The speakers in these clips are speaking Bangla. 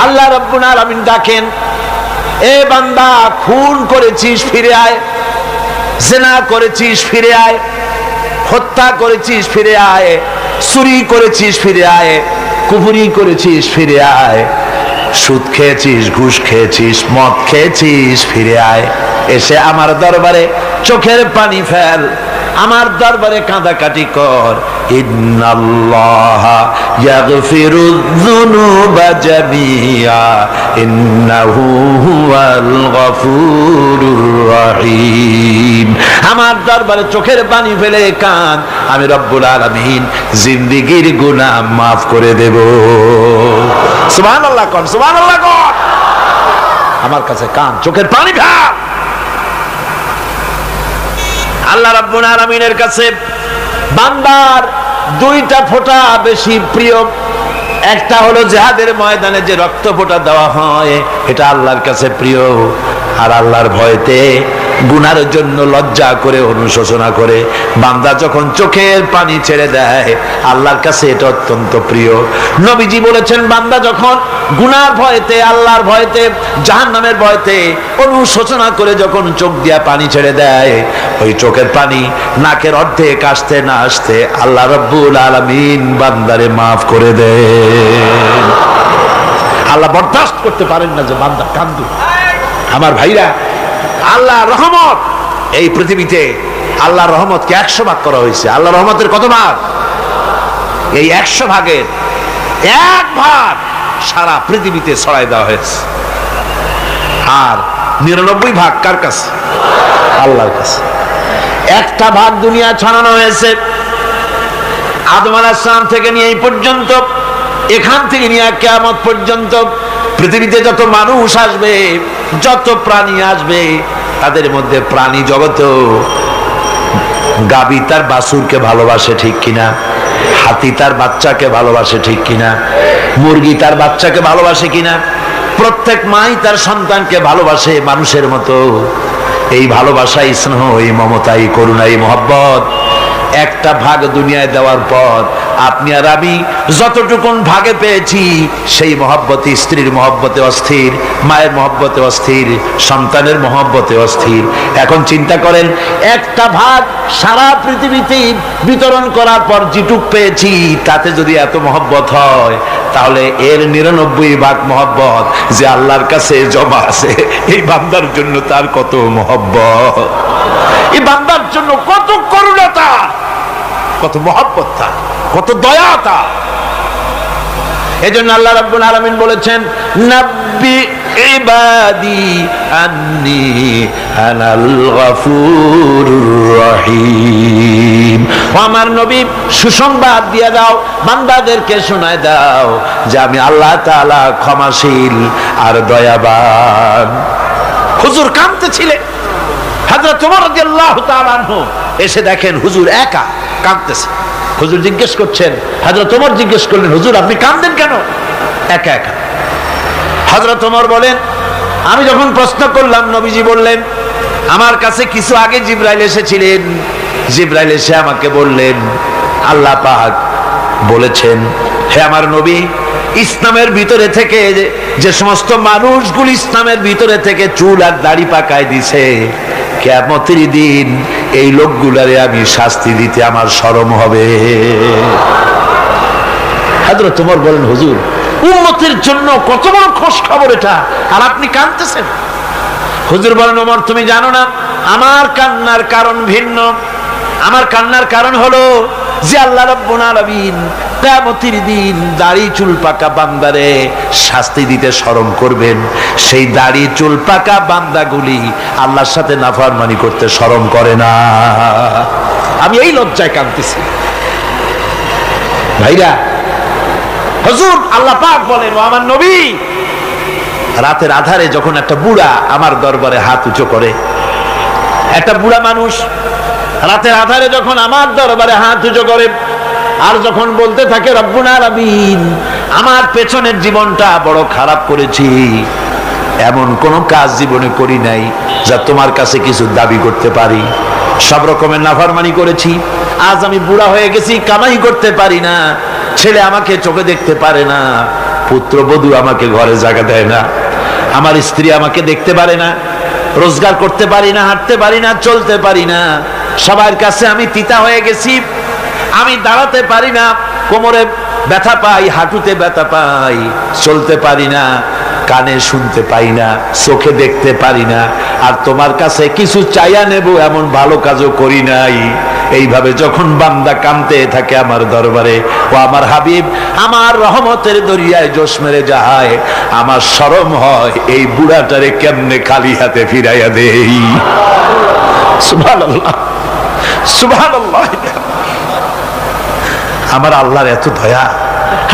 আল্লাহ রাব্বুল আলামিন ডাকেন, এ বান্দা, খুন করেছিস ফিরে আয়, জিনা করেছিস ফিরে আয়, হত্যা করেছিস ফিরে আয়, চুরি করেছিস ফিরে আয়, কুফরি করেছিস ফিরে আয়, সুদ খেয়েছিস, ঘুষ খেয়েছিস, মদ খেয়েছিস ফিরে আয়, এসে আমার দরবারে চোখের পানি ফেল, আমার দরবারে কাঁদাকাটি কর। ইন্নাল্লাহা ইয়াগফিরুয যুনুবা জামিআ ইন্নাহু হুয়াল গফুরুর রহিম। আমার দরবারে চোখের পানি ফেলে কাঁদ, আমি রব্বুল আলামিন জিন্দেগীর গুনাহ মাফ করে দেব। সুবহানাল্লাহ কোন, সুবহানাল্লাহ কোন। আমার কাছে কাঁদ, চোখের পানি ফেল। আল্লাহ রাব্বুল আলামিনের কাছে বান্দার দুইটা ফোঁটা বেশি প্রিয়। একটা হলো জিহাদের ময়দানে যে রক্ত ফোঁটা দেওয়া হয়, এটা আল্লাহর কাছে প্রিয়। আর আল্লাহর ভয়তে গুনার জন্য লজ্জা করে, অনুশোচনা করে বান্দা যখন চোখের পানি ছেড়ে দেয়, আল্লাহর কাছে এটা অত্যন্ত প্রিয়। নবীজি বলেছেন, বান্দা যখন গুনার ভয়তে, আল্লাহর ভয়তে, জাহান্নামের ভয়তে অনুশোচনা করে যখন চোখ দিয়া পানি ছেড়ে দেয়, ওই চোখের পানি নাকের অর্ধেক আসতে না আসতে আল্লাহ রাব্বুল আলামিন বান্দারে মাফ করে দেন। আল্লাহ বরদাস্ত করতে পারেন না যে বান্দা কান্দু। আমার ভাইরা, আল্লাহ রহমত, এই পৃথিবীতে আল্লাহর রহমতকে 100 ভাগ করা হয়েছে। আল্লাহ রহমতের কত ভাগ? এই 100 ভাগের 1 ভাগ সারা পৃথিবীতে ছড়াই দেওয়া হয়েছে। আর 99 ভাগ কার কাছে? আল্লাহর কাছে। একটা ভাগ দুনিয়া ছড়ানো হয়েছে আদম আলাইহিস সালাম থেকে নিয়ে এই পর্যন্ত, এখান থেকে নিয়ে কিয়ামত পর্যন্ত পৃথিবীতে যত মানুষ আসবে, যত প্রাণী আসবে, তাদের মধ্যে প্রাণী জগতেও গাবি তার বাছুরকে ভালোবাসে ঠিক কিনা, হাতি তার বাচ্চাকে ভালোবাসে ঠিক কিনা, মুরগি তার বাচ্চাকে ভালোবাসে কিনা, প্রত্যেক মাই তার সন্তানকে ভালোবাসে মানুষের মতো। এই ভালোবাসা, এই স্নেহ, এই মমতা, এই করুণা, এই মহব্বত একটা ভাগ দুনিয়ায় দেওয়ার পর আপনি আর আমি যতটুকুন ভাগে পেয়েছি, সেই মহব্বতে, স্ত্রীর মহব্বতে অস্থির, মায়ের মহব্বতে অস্থির, সন্তানের মহব্বতে অস্থির। এখন চিন্তা করেন, একটা ভাগ সারা পৃথিবীতে বিতরণ করার পর যেটুক পেয়েছি, তাতে যদি এত মহব্বত হয়, তাহলে এর 99 ভাগ মহব্বত যে আল্লাহর কাছে জমা আছে, এই বান্দার জন্য তার কত মহব্বত, এই বান্দার জন্য কত করুণা তার, কত মহব্বত তার, কত দয়া তার। এজন্য আল্লাহ রাব্বুল আলামিন বলেছেন, নাব্বি ইবাদি আন্নী আনাল গফুরুর রহিম। আমার নবী, সুসংবাদ দিয়ে দাও, বান্দাদেরকে শোনায় দাও যে আমি আল্লাহ তাআলা ক্ষমাশীল আর দয়াবান। হুজুর কাঁদতেছিলেন, হযরত ওমর রাদিয়াল্লাহু তাআলা আনহু এসে দেখেন হুজুর একা কাঁদতেছে। হুজুর জিজ্ঞেস করছেন, হযরত ওমর জিজ্ঞেস করলেন, হুজুর আপনি কাঁদেন কেন একা একা? হযরত ওমর বলেন, আমি যখন প্রশ্ন করলাম, নবীজি বললেন, আমার কাছে কিছু আগে জিবরাইল এসেছিলেন। জিবরাইল এসে আমাকে বললেন, আল্লাহ পাক বলেছেন, হে আমার নবী, ইসলামের ভিতরে থেকে যে সমস্ত মানুষগুলো ইসলামের ভিতরে থেকে চুল আর দাড়ি পাকায় দিছে, কিয়ামতের দিন এই লোকগুলারে আমি শাস্তি দিতে আমার শরম হবে। হযরত ওমর বলেন, হুজুর উম্মতের জন্য কত বড় খুশ খবর এটা, আর আপনি কাঁদতেছেন। হুজুর বলেন, ওমর তুমি জানো না, আমার কান্নার কারণ ভিন্ন। আমার কান্নার কারণ হলো যে আল্লাহ রাব্বুল আলামিন কিয়ামতের দিন দাড়ি চুল পাকা বান্দারে শাস্তি দিতে শরম করবেন। সেই দাড়ি চুল পাকা বান্দাগুলি আল্লাহর সাথে নাফরমানি করতে শরম করে না। আমি এই লজ্জায় কাঁদতেছি। ভাইরা, হুজুর আল্লাহ পাক বলেন, ও আমার নবী, রাতের আধারে যখন একটা বুড়া আমার দরবারে হাত উঁচু করে, একটা বুড়া মানুষ রাতের আধারে যখন আমার দরবারে হাত উঁচু করে, আর যখন বলতে থাকে, রব্বুল আলামিন, আমার পেছনের জীবনটা বড় খারাপ করেছি, এমন কোন কাজ জীবনে করি নাই যা তোমার কাছে কিছু দাবি করতে পারি, সব রকমের নাফরমানি করেছি, আজ আমি বুড়া হয়ে গেছি, কামাই করতে পারি না, ছেলে আমাকে চোখে দেখতে পারে না, পুত্রবধূ আমাকে ঘরে জায়গা দেয় না, আমার স্ত্রী আমাকে দেখতে পারে না, রোজগার করতে পারি না, হাঁটতে পারি না, চলতে পারি না, সবার কাছে আমি তিতা হয়ে গেছি, আমি দাঁড়াতে পারি না, কোমরে ব্যথা পাই, হাঁটুতে ব্যথা পাই, চলতে পারি না, কানে শুনতে পাই না, চোখে দেখতে পারি না, আর তোমার কাছে কিছু চাইয়া নেব এমন ভালো কাজও করি নাই। এইভাবে যখন বান্দা কাঁদতে থাকে আমার দরবারে, ও আমার হাবিব আমার রহমতের দরিয়ায় জোশ মেরে যায়, আমার শরম হয় এই বুড়াটারে কেমনে খালি হাতে ফিরাইয়া দেই। সুবহানাল্লাহ, সুবহানাল্লাহ। আমার আল্লাহর এত দয়া,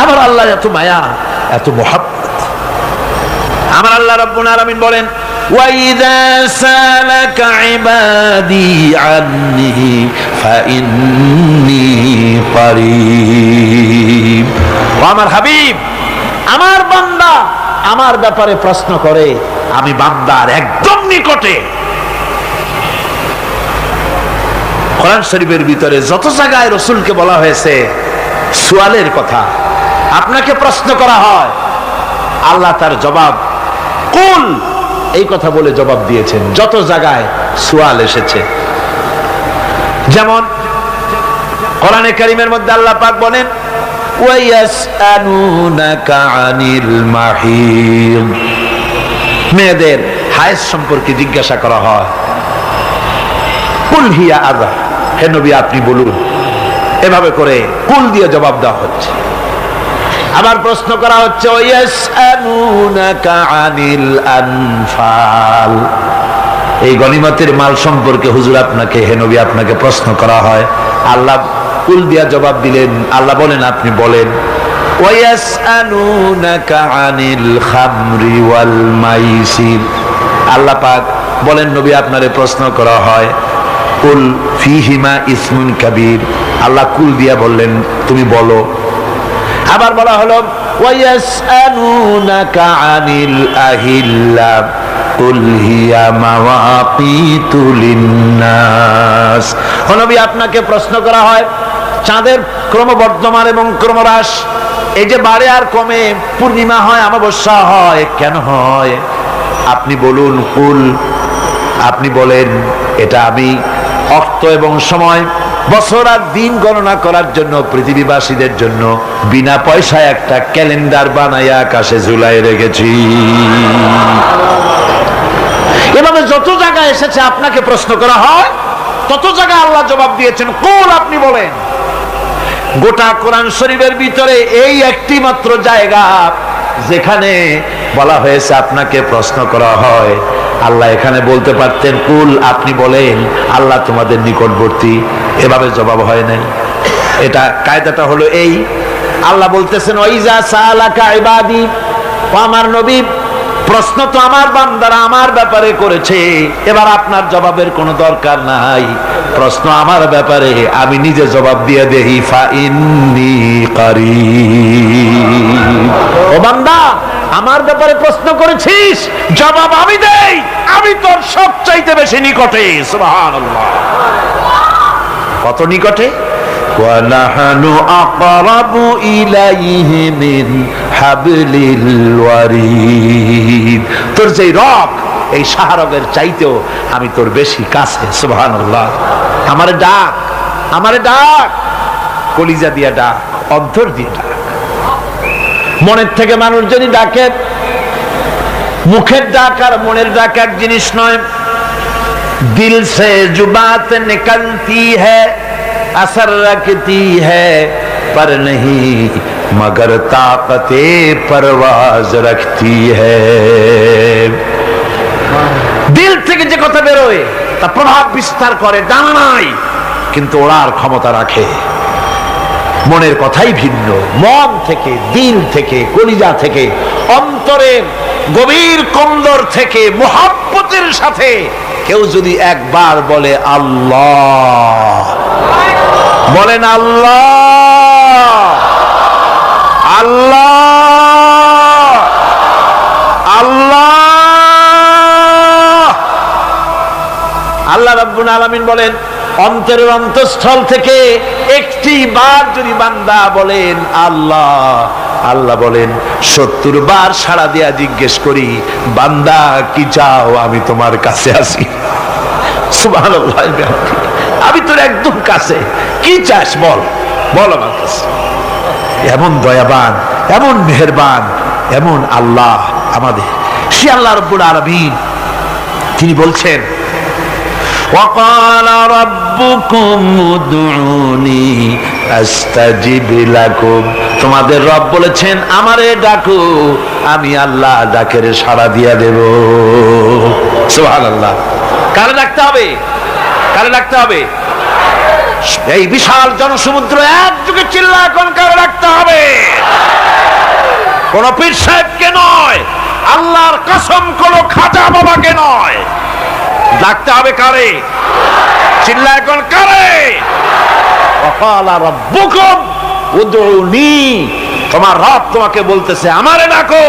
আমার আল্লাহর এত মায়া, এত মহব্বত। আমার আল্লাহ রাব্বুল আলামিন বলেন, وَإِذَا سَأَلَكَ عِبَادِي عَنِّي فَإِنِّي قَرِيبٌ। আমার হাবিব, আমার বান্দা আমার ব্যাপারে প্রশ্ন করে, আমি বান্দার একদম নিকটে। কোরআন শরীফের ভিতরে যত জায়গায় রাসূলকে বলা হয়েছে সুয়ালের কথা, আপনাকে প্রশ্ন করা হয়, আল্লাহ তার জবাব কুল এই কথা বলে জবাব দিয়েছেন। যত জায়গায় সুয়াল এসেছে, যেমন কোরআনে কারীমের মধ্যে আল্লাহ পাক বলেন, ওয়ায়াসআলুনাকা আনিল মাহিদ, মেয়েদের হায়েজ সম্পর্কে জিজ্ঞাসা করা হয়, কুল হিয়া আযা, হে নবী আপনি বলুন। এভাবে করে কুল দিয়ে জবাব দেওয়া হচ্ছে। আবার প্রশ্ন করা হচ্ছে, ওয়ায়াসআলুনাকা আনিল আনফাল, এই গনিমতের মাল সম্পর্কে হুজুর আপনাকে, হে নবী আপনাকে প্রশ্ন করা হয়। আল্লাহ কুল দিয়া জবাব দিলেন, আল্লাহ বলেন আপনি বলেন। ওয়ায়াসআলুনাকা আনিল খামরি ওয়াল মাইসির, আল্লাহ পাক বলেন নবী আপনারে প্রশ্ন করা হয়, কুল ফিহিমা ইসমুন কাবীর, আল্লাহ কুল দিয়া বললেন তুমি বলো। আবার বলা হলো, ওয়ায়াসআলুনাকা আনিল আহিল্লা কুল হিয়া মাওয়াকিতু লিন্নাস, ও নবী আপনাকে প্রশ্ন করা হয় চাঁদের ক্রমবর্ধমান এবং ক্রমহ্রাস, এই যে বাড়ে আর কমে, পূর্ণিমা হয় অমাবস্যা হয়, কেন হয় আপনি বলুন। কুল, আপনি বলেন এটা আমি অর্থ এবং সময়, বছর আর দিন গণনা করার জন্য পৃথিবীবাসীদের জন্য বিনা পয়সায় একটা ক্যালেন্ডার বানাইয়া আকাশে ঝুলাই রেখেছি। এভাবে যত জায়গায় এসেছে আপনাকে প্রশ্ন করা হয়, তত জায়গায় আল্লাহ জবাব দিয়েছেন কুল আপনি বলেন। গোটা কোরআন শরীফের ভিতরে এই একটি মাত্র জায়গা যেখানে বলা হয়েছে আপনাকে প্রশ্ন করা হয়, আল্লাহ এখানে বলতে পারতেন কুল আপনি বলেন, আল্লাহ তোমাদের নিকটবর্তী, এভাবে জবাব হয় নাই। এটা কায়দাটা হলো এই, আল্লাহ বলতেছেন ওয়াইজা সালাকা ইবাদি, ও আমার নবী প্রশ্ন তো আমার বান্দারা আমার ব্যাপারে করেছে, এবার আপনার জবাবের কোনো দরকার নাই, প্রশ্ন আমার ব্যাপারে আমি নিজে জবাব দিয়ে দেই, ফাইন্নী কারীব, ও বান্দা আমার ব্যাপারে প্রশ্ন করেছিস, জবাব আমি দেই, আমি তোর সবচাইতে বেশি নিকটে। সুবহানাল্লাহ, কত নিকটে? وَنَحْنُ أَقْرَبُ إِلَيْهِ مِنْ حَبْلِ الْوَرِيدِ, তোর যে রগ, এই শাহরগের চাইতেও আমি তোর বেশি কাছে। সুবহানাল্লাহ, আমারে ডাক, আমারে ডাক, কলিজা দিয়া ডাক, অন্তর দিয়ে ডাক। মনের থেকে মানুষ যদি ডাকে, মুখের ডাক আর মনের ডাক এক জিনিস নয়। দিল সে जो बात निकलती है असर रखती है पर नहीं मगर ताकते परवाज रखती है। দিল থেকে যে কথা বেরোয় তা প্রভাব বিস্তার করে, ডানা নাই কিন্তু ওড়ার ক্ষমতা রাখে। মনের কথাই ভিন্ন, মন থেকে, দিল থেকে, কলিজা থেকে, অন্তরের গভীর কন্দর থেকে মুহাব্বতের সাথে কেউ যদি একবার বলে আল্লাহ, বলেন আল্লাহ, আল্লাহ, আল্লাহ, আল্লাহ রাব্বুল আলামিন বলেন অন্তরের অন্তঃস্থল থেকে একটি বার যদি বান্দা বলেন আল্লাহ, আল্লাহ বলেন 70 বার সাড়া দিয়া জিজ্ঞেস করি, বান্দা কি চাও, আমি তোমার কাছে আছি। সুবহানাল্লাহ, আমি তোর একদম কাছে, কি চাস বল, বল আমার কাছে। এমন দয়াবান, এমন মেহেরবান, এমন আল্লাহ আমাদের। সে আল্লাহ রাব্বুল আলামিন তিনি বলছেন, وَقَالَ رَبُّكُمْ ادْعُونِي أَسْتَجِبْ لَكُمْ। তোমাদের রব বলেছেন আমারে ডাকো, আমি আল্লাহ ডাকের সাড়া দিয়া দেব। সুবহানাল্লাহ। কারে ডাকতে হবে? কারে ডাকতে হবে? এই বিশাল জনসমুদ্র একযোগে চিল্লায় কোন কারে ডাকতে হবে? কোন পীর সাহেবকে নয়, আল্লাহর কসম কোন খাজা বাবাকে নয়, ডাকতে হবে কারে? চিল্লায় কোন কারে? ওয়াকালা রাব্বুকুম উদউনি, তোমার রব তোমাকে বলতেছে আমারে ডাকো,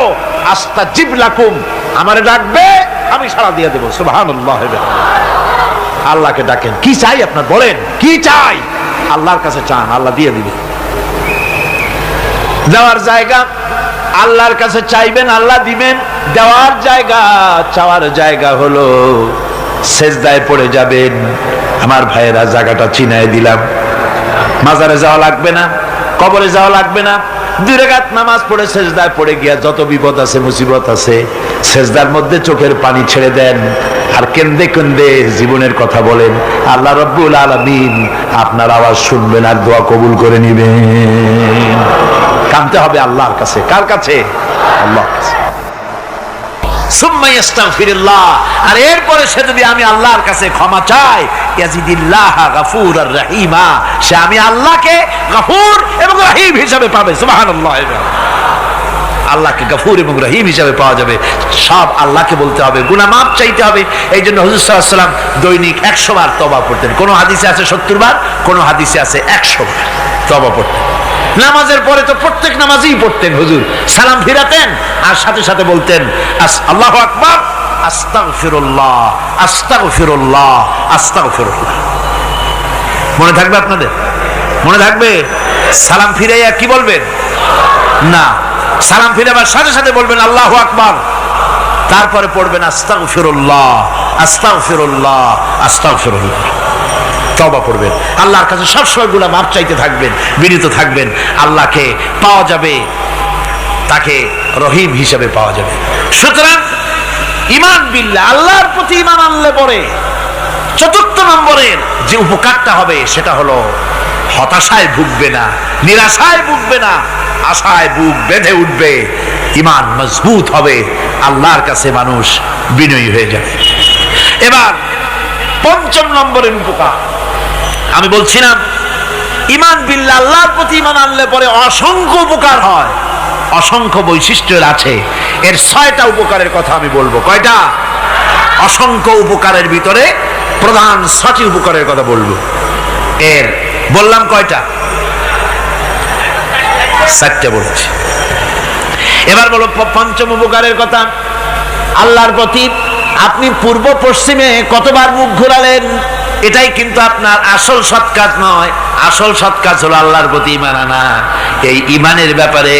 আস্তাজিব লাকুম, আমারে ডাকবে আমি সাড়া দিয়ে দেব। সুবহানাল্লাহ। আল্লাহকে ডাকেন, কি চাই আপনার বলেন, কি চাই? আল্লাহর কাছে চান, আল্লাহ দিয়ে দিবে। দেওয়ার জায়গা আল্লাহর কাছে চাইবেন, আল্লাহ দিবেন। দেওয়ার জায়গা, চাওয়ার জায়গা হলো সেজদায় পড়ে যাবেন। আমার ভাইয়েরা, জায়গাটা চিনায় দিলাম। মাজারে যাওয়া লাগবে না, কবরে যাওয়া লাগবে না। 2 রাকাত নামাজ পড়ে সেজদায় পড়ে গিয়া যত বিপদ আছে, মুসিবত আছে, সেজদার মধ্যে চোখের পানি ছেড়ে দেন আর কেন্দে কেন্দে জীবনের কথা বলেন। আল্লাহ রাব্বুল আলামিন আপনার আওয়াজ শুনবেন আর দোয়া কবুল করে নিবেন। কাঁদতে হবে আল্লাহর কাছে। কার কাছে? আল্লাহর কাছে। সুম্মা ইস্তাগফিরুল্লাহ, আর এরপরে সে যদি আমি আল্লাহর কাছে ক্ষমা চাই, ইয়াজিদিল্লাহ গফুরার রহিমা, সে আমি আল্লাহকে গফুর এবং রহিম হিসাবে পাবে। সুবহানাল্লাহ। আল্লাহকে গফুর এবং রহিম হিসাবে পাওয়া যাবে। সব আল্লাহকে বলতে হবে, গুনাহ মাফ চাইতে হবে। এই জন্য হুজুর সাল্লাল্লাহু আলাইহি ওয়াসাল্লাম দৈনিক 100 বার তওবা পড়তেন। কোন হাদিসে আছে 70 বার, কোন হাদিসে আছে 100 বার তওবা পড়তেন। নামাজের পরে তো প্রত্যেক নামাজেই পড়তেন হুজুর, সালাম ফিরাতেন আর সাথে সাথে বলতেন আল্লাহু আকবার, আস্তাগফিরুল্লাহ, আস্তাগফিরুল্লাহ, আস্তাগফিরুল্লাহ। মনে থাকবে আপনাদের? মনে থাকবে? সালাম ফিরাইয়া কি বলবেন? না, সালাম ফিরাবার সাথে সাথে বলবেন আল্লাহু আকবার, তারপরে পড়বেন আস্তাগফিরুল্লাহ, আস্তাগফিরুল্লাহ, আস্তাগফিরুল্লাহ। তওবা করবেন, আল্লাহর কাছে সবসময় গুনাহ মাফ চাইতে থাকবেন, বিনীত থাকবেন। আল্লাহকে পাওয়া যাবে, তাকে রহিম হিসেবে পাওয়া যাবে। সুতরাং ঈমান বিল্লাহ, আল্লাহর প্রতি ঈমান আনলে পরে 4 নম্বরের যে উপকারটা হবে সেটা হলো হতাশায় ভুগবে না, নিরাশায় ভুগবে না, আশায় বুক বেঁধে উঠবে, ঈমান মজবুত হবে, আল্লাহর কাছে মানুষ বিনয়ী হয়ে যাবে। এবার 5 নম্বরের উপকার আমি বলছিলাম, ঈমান বিল্লাহ, আল্লাহর প্রতি ঈমান আনলে পরে অসংখ্য উপকার হয়, অসংখ্য বৈশিষ্ট্য আছে। এর 6টা উপকারের কথা আমি বলবো। কয়টা? অসংখ্য উপকারের ভিতরে প্রধান 6টি উপকারের কথা বলবো। এর বললাম কয়টা? 4টে বলছি। এবার বলো 5ম উপকারের কথা। আল্লাহর প্রতি আপনি পূর্ব পশ্চিমে কতবার মুখ ঘোরালেন, এটাই কিন্তু আপনার আসল সৎ কাজ নয়। আসল সৎ কাজ হলো আল্লাহর প্রতি ঈমান আনা। এই ঈমানের ব্যাপারে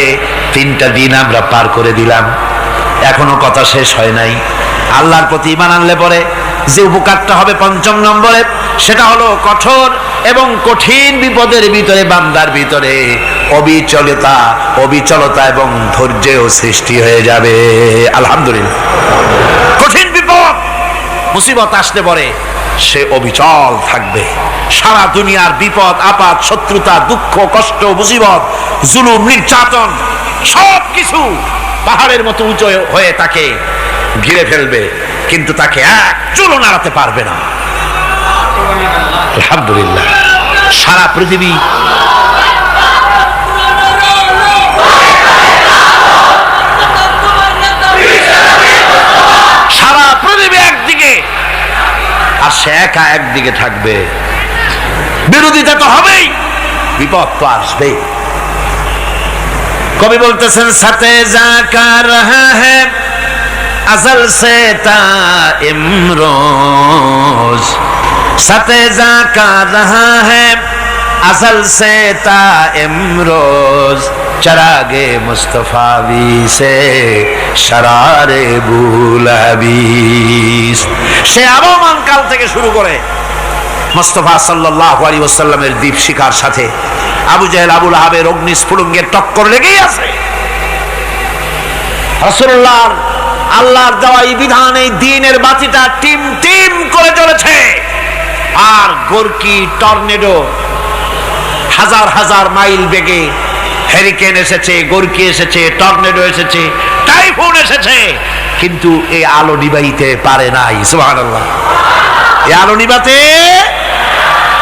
3টা দিন আমরা পার করে দিলাম, এখনো কথা শেষ হয় নাই। আল্লাহর প্রতি ঈমান আনলে পরে যে উপকারটা হবে 5 নম্বরে, সেটা হলো কঠোর এবং কঠিন বিপদের ভিতরে বান্দার ভিতরে অবিচলতা এবং ধৈর্যের সৃষ্টি হয়ে যাবে। আলহামদুলিল্লাহ। কঠিন বিপদ মুসিবত আসলে পরে সে অবিচল থাকবে। সারা দুনিয়ার বিপদ আপদ, শত্রুতা, দুঃখ, কষ্ট, মুসিবত, জুলুম, নির্যাতন সবকিছু পাহাড়ের মতো উঁচু হয়ে তাকে ঘিরে ফেলবে, কিন্তু তাকে এক চুলও নাড়াতে পারবে না। আলহামদুলিল্লাহ। সারা পৃথিবী একদিকে আর সে একা একদিকে থাকবে। বিরোধিতা তো হবেই, বিপদ তো আসবে। কবি বলতেছেন, সাথে জাকা রহা হ্যায় अज़ल से ता इमरोज, साथे जाका रहा है अज़ल से ता इमरोज, चरागे मुस्तफा भी से शरारे बुलाबीस से आबहমান কাল থেকে শুরু করে মুস্তাফা সাল্লাল্লাহু আলাইহি ওয়াসাল্লামের দীপ শিখার সাথে আবু জাহেল আবু লাহাবের অগ্নিস্ফুলিঙ্গের টক্কর লেগেই আছে। রাসূলুল্লাহ আল্লাহর দেওয়া এই বিধান, এই দ্বীনের বাতিটা টিম টিম করে চলেছে। আর গোরকি টর্নেডো হাজার হাজার মাইল বেগে হেরিকেন এসেছে, গোরকি এসেছে, টর্নেডো এসেছে, টাইফুন এসেছে, কিন্তু এই আলো নিবাইতে পারে নাই। সুবহানাল্লাহ, এই আলো নিবাতে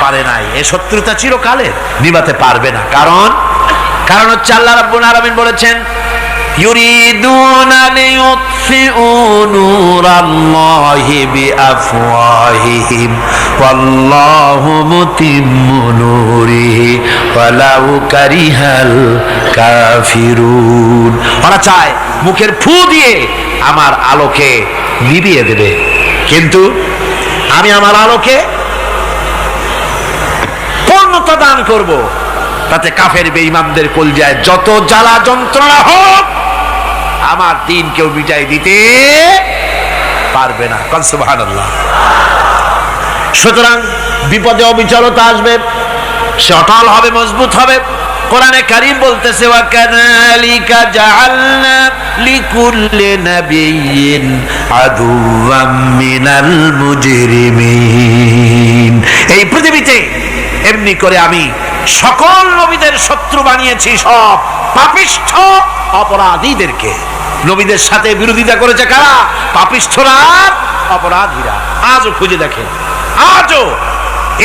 পারে নাই। এই শত্রুতা চিরকালের, নিবাতে পারবে না। কারণ হচ্ছে আল্লাহ রাব্বুল আলামিন বলেছেন ইউরিদুনা লিইউতফিউ নূরাল্লাহি বিআফওয়াহিহিম ওয়াল্লাহু মুতিম্মু নূরিহি ওয়ালাউ কারিহাল কাফিরুন। ওরা চায় মুখের ফু দিয়ে আমার আলোকে নিভিয়ে দেবে, কিন্তু আমি আমার আলোকে পূর্ণতা দান করব। তাতে কাফের বেঈমানদের কলজায় যত জ্বালা যন্ত্রণা হোক, আমার দ্বীন কেউ মিটাই দিতে পারবে না। সুবহানাল্লাহ। সুতরাং বিপদে অবিচলতা আসবে, সে অটল হবে, মজবুত হবে। কোরআনে কারীম বলতেছে ওয়া কাযালিকা জাআলনা লিকুল্লি নাবিয়্যিন আদুওয়াম মিনাল মুজরিমিন। এই পৃথিবীতে এমনি করে আমি সকল নবীদের শত্রু বানিয়েছি, সব পাপিষ্ঠ অপরাধীদেরকে। নবীদের সাথে বিরোধিতা করেছে কারা? পাপিষ্ঠরা, অপরাধীরা। আজও খুঁজে দেখেন, আজও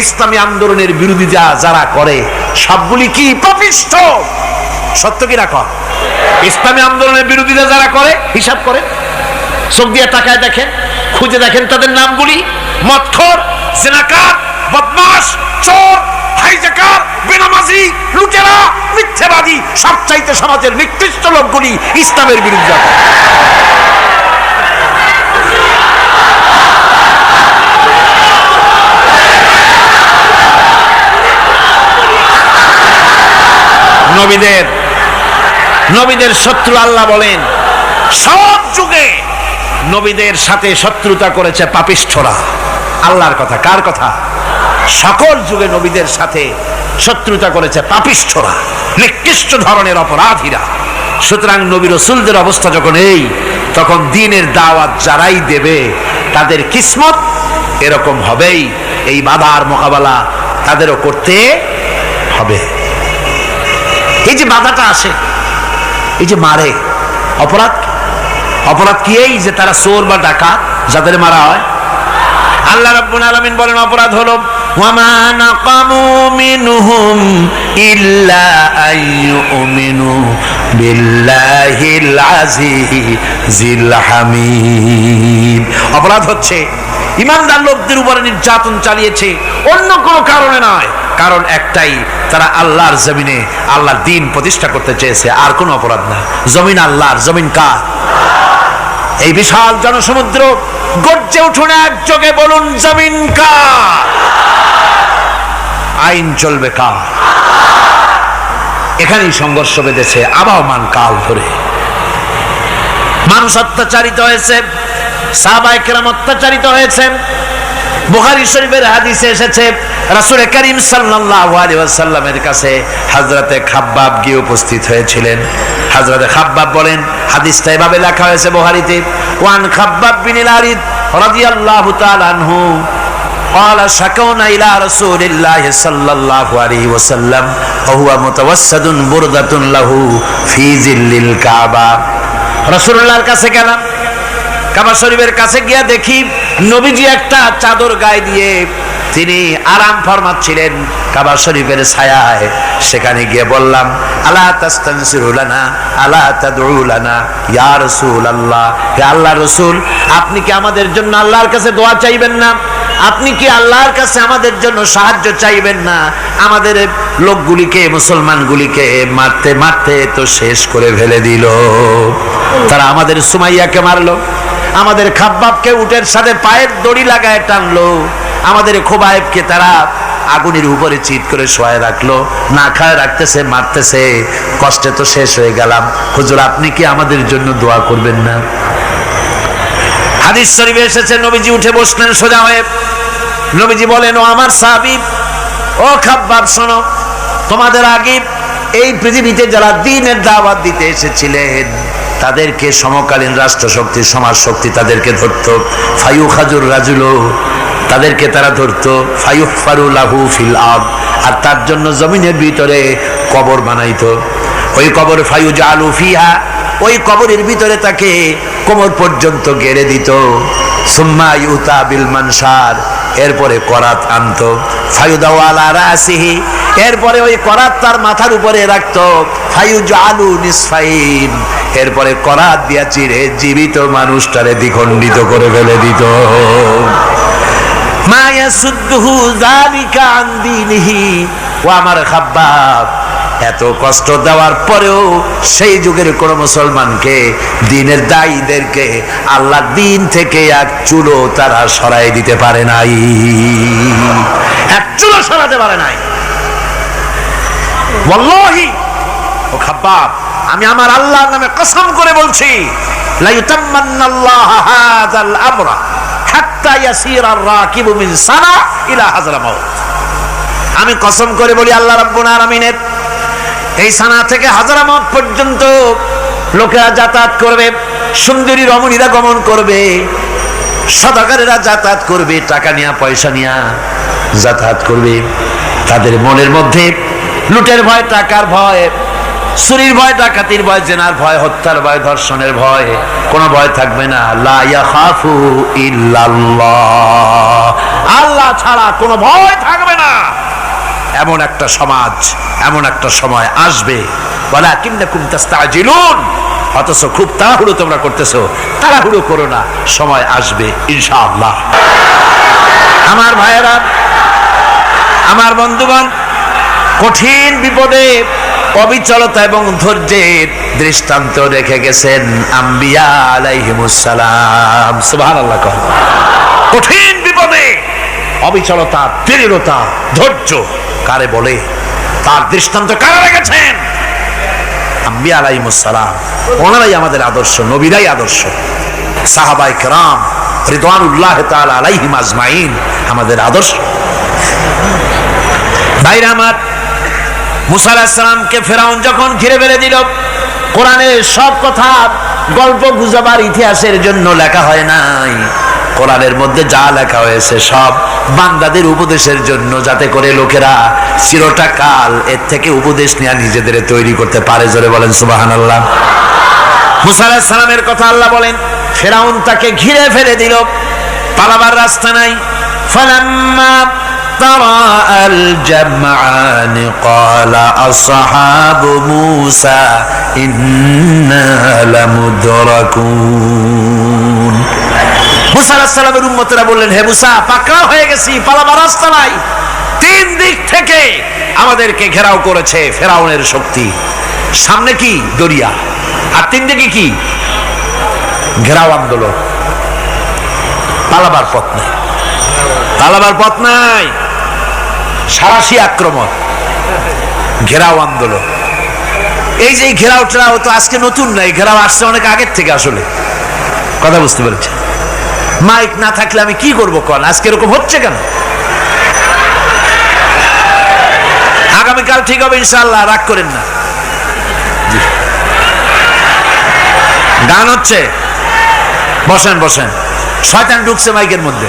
ইসলামী আন্দোলনের বিরোধিতা যারা করে সবগুলি কি পাপিষ্ঠ? সত্য কি রাখ? ইসলামী আন্দোলনের বিরোধিতা যারা করে হিসাব করে, চোখ দিয়ে তাকায় দেখেন, খুঁজে দেখেন তাদের নামগুলি। মদখোর, জিনাকার, বদমাশ, চোর, হাইজাকার, বেনামাজি, লুটেরা, মিথ্যাবাদী, সবচাইতে সমাজের নিকৃষ্ট লোকগুলি ইসলামের বিরুদ্ধে। নবীদের শত্রু আল্লাহ বলেন সব যুগে নবীদের সাথে শত্রুতা করেছে পাপিষ্ঠরা। আল্লাহর কথা, কার কথা? সকল যুগে নবীদের সাথে শত্রুতা করেছে পাপিষ্ঠরা, নিকৃষ্ট ধরনের অপরাধীরা। সুতরাং নবী রাসূলদের অবস্থা যখন এই, তখন দ্বীনের দাওয়াত যারাই দেবে তাদের কিসমত এরকম হবেই। এই বাধার মোকাবেলা তাদেরও করতে হবে। এই যে বাধাটা আসে, এই যে মারে, অপরাধ কি? এই যে তারা চোর বা ডাকাত, যাদের মারা হয়। আল্লাহ রাব্বুল আলামিন বলেন অপরাধ হলো ওয়ামা নাকামু মিনহুম ইল্লা আইয়ুমিনু বিল্লাহিল আজিজিল হামিদ। অপরাধ হচ্ছে ঈমানদার লোকদের উপরে নির্যাতন চালিয়েছে, অন্য কোনো কারণে নয়। কারণ একটাই, তারা আল্লাহর জমিনে আল্লাহর দ্বীন প্রতিষ্ঠা করতে চেয়েছে, আর কোনো অপরাধ না। জমিন আল্লাহর, জমিন কার? এই বিশাল জনসমুদ্র গর্জে উঠুন একযোগে, বলুন জমিন কার? আইন চলবে কার? এখানেই সংঘর্ষ বেঁধেছে আবহমান কাল ধরে। মানুষ অত্যাচারিত হয়েছে, সাহাবায়ে কেরাম অত্যাচারিত হয়েছেন। বুখারী শরীফের হাদিসে এসেছে রাসূল করিম সাল্লাল্লাহু আলাইহি ওয়াসাল্লামের কাছে হযরতে খাব্বাব গিয়ে উপস্থিত হয়েছিলেন। হযরতে খাব্বাব বলেন, হাদিসটা এভাবে লেখা হয়েছে বুখারীতে, ওয়ান খাব্বাব বিন আরিদ রাদিয়াল্লাহু তাআলা আনহু قال شكونا إلى رسول الله صلى الله عليه وسلم وهو متوسد بردة له في ظل الكعبة। রাসূলুল্লাহর কাছে গেলাম, কাবা শরীফের কাছে গিয়া দেখি নবীজি একটা চাদর গায়ে দিয়ে তিনি আরাম ফরমাচ্ছিলেন কাবা শরীফের ছায়ায়। সেখানে গিয়ে বললাম, আলা তাস্তানসিরু লানা আলা তাদউ লানা ইয়া রাসূলুল্লাহ, হে আল্লাহর রাসূল, আপনি কি আমাদের জন্য আল্লাহর কাছে দোয়া চাইবেন না? আপনি কি আল্লাহর কাছে আমাদের জন্য সাহায্য চাইবেন না? আমাদের লোকগুলিকে, মুসলমানগুলিকে মারতে মারতে তো শেষ করে ফেলে দিল। তারা আমাদের সুমাইয়াকে মারলো, আমাদের খাব্বাবকে উটের সাথে পায়ের দড়ি লাগায় টানলো, আমাদের খোবায়েবকে তারা আগুনের উপরে চিৎ করে শোয়ায় রাখলো, না খায় রাখতেছে, মারতেছে, কষ্টে তো শেষ হয়ে গেলাম, হুজুর আপনি কি আমাদের জন্য দোয়া করবেন না? হাদিস শরীফে এসেছে, নবীজি উঠে বসলেন সোজা হয়ে, নবীজি বলেন, ও আমার সাহাবী, ও খাব্বাব শোনো, তোমাদের আগে এই পৃথিবীতে যারা দ্বীনের দাওয়াত দিতে এসেছিলেন তাদেরকে সমকালীন রাষ্ট্রশক্তি, সমাজ শক্তি তাদেরকে ধরতো, ফায়ুখাজুর রাজুলো, তাদেরকে তারা ধরতো, ফায়ুহফারু লাহু ফিল আরদ, আর তার জন্য জমিনের ভিতরে কবর বানাইতো, ওই কবর ফায়ুজালু ফিহা, ওই কবরের ভিতরে তাকে কোমর পর্যন্ত গেড়ে দিত, সুম্মা ইউতা বিল মানশার, এরপরে করাত আনতো, ফায়ুদাউ আলা রাসিহি, এরপরে ওই করাত তার মাথার উপরে রাখতো, ফায়ুজালু নিসফাইন, এরপরে করাত দিয়া চিরে জীবিত মানুষটারে দ্বিখণ্ডিত করে ফেলে দিত। মা ইয়াসুদ্দুহু যালিকা আন দীনিহি, ও আমার খাব্বাব, এত কষ্ট দেওয়ার পরেও সেই যুগের কোন মুসলমানকে, দ্বীনের দায়ীদেরকে আল্লাহ দ্বীন থেকে এক চুলো তারা সরাই দিতে পারে নাই, এক চুলো সরাতে পারে নাই। ওয়াল্লাহি, ও খাব্বাব, আমি আমার আল্লাহর নামে কসম করে বলছি, লা ইউতাম্মান্নাল্লাহু হাযাল আমরা হাত্তা ইয়াসিরার রাকিবু মিন সানা ইলা হাযরামাউত। আমি কসম করে বলি, আল্লাহ রাব্বুল আলামিনের এই সানা থেকে হাজারামাউত পর্যন্ত লোকেরা যাতায়াত করবে, সুন্দরী রমণীরা গমন করবে, সদাগরেরা যাতায়াত করবে, টাকা নিয়া পয়সা নিয়া যাতায়াত করবে, তাদের মনের মধ্যে লুটের ভয়, টাকার ভয়, চুরির ভয়, ডাকাতির ভয়, জেনার ভয়, হত্যার ভয়, ধর্ষণের ভয়, কোনো ভয় থাকবে না। লা ইয়াখাফু ইল্লাল্লাহ, আল্লাহ ছাড়া কোনো ভয় থাকবে না। এমন একটা সমাজ, এমন একটা সময় আসবে, ওয়ালাকিন্নাকুম তাস্তাজিলুন, অথচ খুব তাড়াহুড়ো তোমরা করতেছো, তাড়াহুড়ো করো না, সময় আসবে ইনশাআল্লাহ। আমার ভাইয়েরা, আমার বন্ধুগণ, কঠিন বিপদে অবিচলতা এবং ধৈর্যের দৃষ্টান্ত রেখে গেছেন আম্বিয়া আলাইহিমুস সালাম। সুবহানাল্লাহ। কঠিন বিপদে অবিচলতা, দৃঢ়তা, ধৈর্য কারে বলে, তার দৃষ্টান্ত কারা রেখেছেন? আম্বিয়া আলাইহিমুস সালাম। ওনারাই আমাদের আদর্শ, নবীরাই আদর্শ, সাহাবায়ে কেরাম রিদওয়ানুল্লাহি তাআলা আলাইহিম আজমাইন আমাদের আদর্শ। ভাইরা আমার, মুসা আলাইহিস সালামকে ফেরাউন যখন ঘিরে ফেলে দিল, কোরআনের সব কথা গল্প গুজবার ইতিহাসের জন্য লেখা হয় নাই, কোরআনের মধ্যে যা লেখা হয়েছে সব বান্দাদের উপদেশের জন্য, যাতে করে লোকেরা চিরটা কাল এর থেকে উপদেশ নিয়ে নিজেদের তৈরি করতে পারে। জোরে বলেন সুবহানাল্লাহ। মুসা আলাইহিস সালামের কথা আল্লাহ বলেন, ফেরাউন তাকে ঘিরে ফেলে দিল, পালাবার রাস্তা নাই। ফালাম্মা ترى الجمعان قال أصحاب موسى إنا لمدركون। মুসা আলাইহিস সালামের উম্মতেরা বললেন, হে মুসা, পাকড়াও হয়ে গেছি, পালাবার রাস্তা নাই, তিন দিক থেকে আমাদেরকে ঘেরাও করেছে ফেরাউনের শক্তি। সামনে কি? দরিয়া, আর তিন দিকে কি? ঘেরাও আন্দোলন। পালাবার পথ নাই, পালাবার পথ নাই, সারাশি আক্রমণ, ঘেরাও আন্দোলন। এই যে ঘেরাওটা তো আজকে নতুন নাই, ঘেরাও আসছে অনেক আগের থেকে। আসলে কথা বুঝতে পেরেছে? মাইক না থাকলে আমি কি করবো কোন? আজকে এরকম হচ্ছে কেন? আগামীকাল ঠিক হবে ইনশাআল্লাহ, রাগ করেন না। গান হচ্ছে, বসেন বসেন, শয়তান ঢুকছে মাইকের মধ্যে।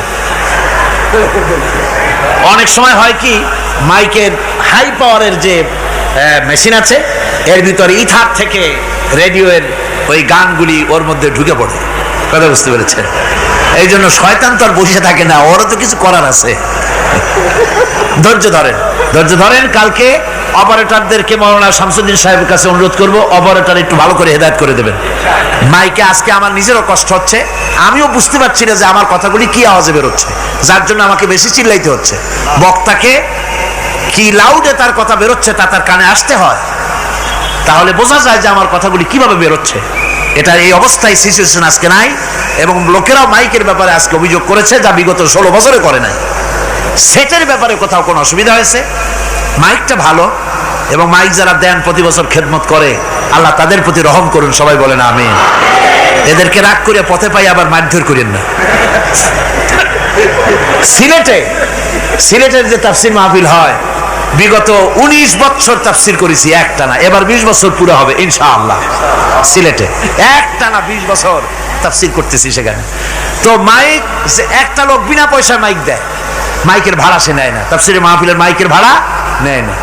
অনেক সময় হয় কি, মাইকের হাই পাওয়ারের যে মেশিন আছে, এর ভিতরে ইথার থেকে রেডিওর ওই গানগুলি ওর মধ্যে ঢুকে পড়ে। কথা বুঝতে পেরেছে? এই জন্য শয়তান তো আর বসে থাকে না, ওরও তো কিছু করার আছে। ধৈর্য ধরেন, ধৈর্য ধরেন। কালকে অপারেটরদেরকে মাওলানা শামসুদ্দিন সাহেবের কাছে অনুরোধ করব, অপারেটর একটু ভালো করে হেদায়েত করে দেবেন। মাইকে আজকে আমার নিজেরও কষ্ট হচ্ছে, আমিও বুঝতে পারছি না যে আমার কথাগুলি কি আওয়াজে বেরোচ্ছে, যার জন্য আমাকে বেশি চিল্লাইতে হচ্ছে। বক্তাকে কি লাউডে তার কথা বেরোচ্ছে তা তার কানে আসতে হয়, তাহলে বোঝা যায় যে আমার কথাগুলি কিভাবে বেরোচ্ছে। এটা এই অবস্থায় সিচুয়েশন আজকে নাই, এবং লোকেরাও মাইকের ব্যাপারে আজকে অভিযোগ করেছে, যা বিগত 16 বছরে করে নাই। সেটের ব্যাপারে কোথাও কোনো অসুবিধা হয়েছে? মাইকটা ভালো, এবং মাইক যারা দেন প্রতি বছর খেদমত করে, আল্লাহ তাদের প্রতি রহম করুন, সবাই বলেন আমিন। এদেরকে রাগ করে পথে পাই আবার মারধর করেন না। সিলেটের যে তাফসির মাহফিল হয়, বিগত 19 বছর তাফসির করেছি একটানা, এবার 20 বছর পুরো হবে ইনশাআল্লাহ। সিলেটে একটানা 20 বছর তাফসির করতেছি সেখানে। তো মাইক, একটা লোক বিনা পয়সায় মাইক দেয়, মাইকের ভাড়া সে নেয় না, তাফসিরের মাহফিলের মাইকের ভাড়া নেয় না।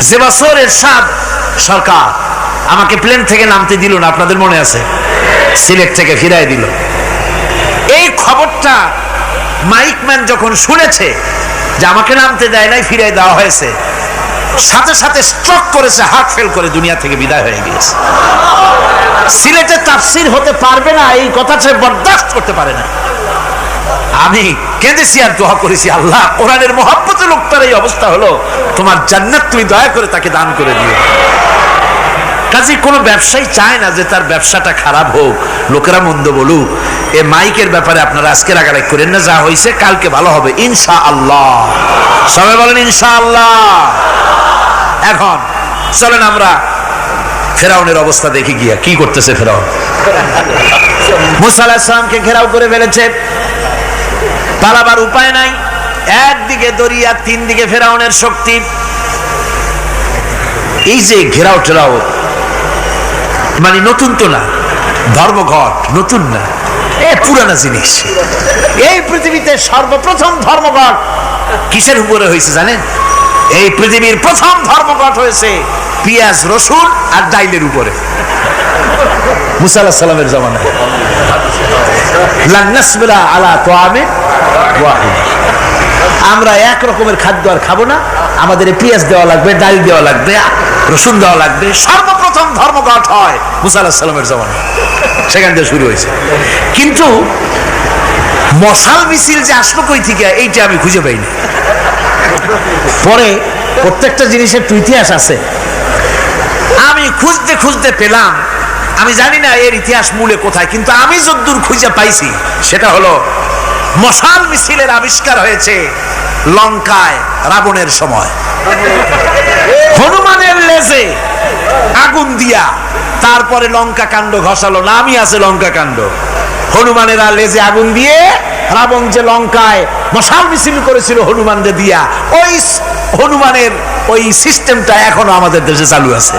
যে বছর এরশাদ সরকার আমাকে প্লেন থেকে নামতে দিল না, আপনাদের মনে আছে, সিলেট থেকে ফিরাই দিল, এই খবরটা মাইকম্যান যখন শুনেছে যে আমাকে নামতে দেয় নাই, ফিরাই দেওয়া হয়েছে, সাথে সাথে স্ট্রোক করেছে, হার্ট ফেল করে দুনিয়া থেকে বিদায় হয়ে গিয়েছে। সিলেটে তাফসির হতে পারবে না এই কথা সে বরদাস্ত করতে পারে না। আমি কেঁদেছি আর দোয়া করেছি, আল্লাহ কোরআনের মহব্বতে লোকটার এই অবস্থা হলো, তোমার জান্নাত তুমি দয়া করে তাকে দান করে দিও। কাজে কোনো ব্যবসায়ী চায় না যে তার ব্যবসাটা খারাপ হোক, লোকেরা মন্দ বলুক। এ মাইকের ব্যাপারে আপনারা আজকে রাগারাগ করেন না, যা হয়েছে কালকে ভালো হবে ইনশাআল্লাহ। সবাই বলেন ইনশাআল্লাহ। এখন চলেন আমরা ফেরাউনের অবস্থা দেখি গিয়া কি করতেছে ফেরাউন। মুসা আলাইহিস সালামকে ঘেরাও করে ফেলেছে, পালাবার উপায় নাই, একদিকে দরিয়া, তিন দিকে ফেরাউনের শক্তি। এই যে ঘেরাও টেরাও মানে নতুন তো না, ধর্মঘট নতুন না, এ পুরানা জিনিস। এই পৃথিবীতে সর্বপ্রথম ধর্মঘট কিসের উপরে হয়েছে জানেন? এই পৃথিবীর প্রথম ধর্মঘট হয়েছে পেঁয়াজ, রসুন আর ডাইলের উপরে, মুসা আলাইহিস সালামের জামানায়। লান নাসবিরা আলা তাআমিন ওয়াহিদ, আমরা এক রকমের খাদ্য আর খাবো না, আমাদের পেঁয়াজ দেওয়া লাগবে, ডাল দেওয়া লাগবে, রসুন দেওয়া লাগবে। সর্বপ্রথম ধর্মঘট হয় মুসা আলাইহিস সালামের জামানায়, সেখান থেকে শুরু হয়েছে। কিন্তু মশাল মিছিল যে আসলো কই থেকে, এইটা আমি খুঁজে পাইনি। পরে প্রত্যেকটা জিনিসের তো ইতিহাস আছে, আমি খুঁজতে খুঁজতে পেলাম। আমি জানি না এর ইতিহাস মূলে কোথায়, কিন্তু আমি যদ্দূর খুঁজে পাইছি সেটা হলো মশাল মিছিলের আবিষ্কার হয়েছে লঙ্কায় রাবণের সময়। হনুমানের লেজে আগুন দিয়া তারপরে লঙ্কা কাণ্ড ঘষালো, নামই আছে লঙ্কা কাণ্ড। হনুমানেরা লেজে আগুন দিয়ে রাবণ যে লঙ্কায় মশাল মিছিল করেছিল হনুমানদের দিয়া, ওই হনুমানের ওই সিস্টেমটা এখনো আমাদের দেশে চালু আছে।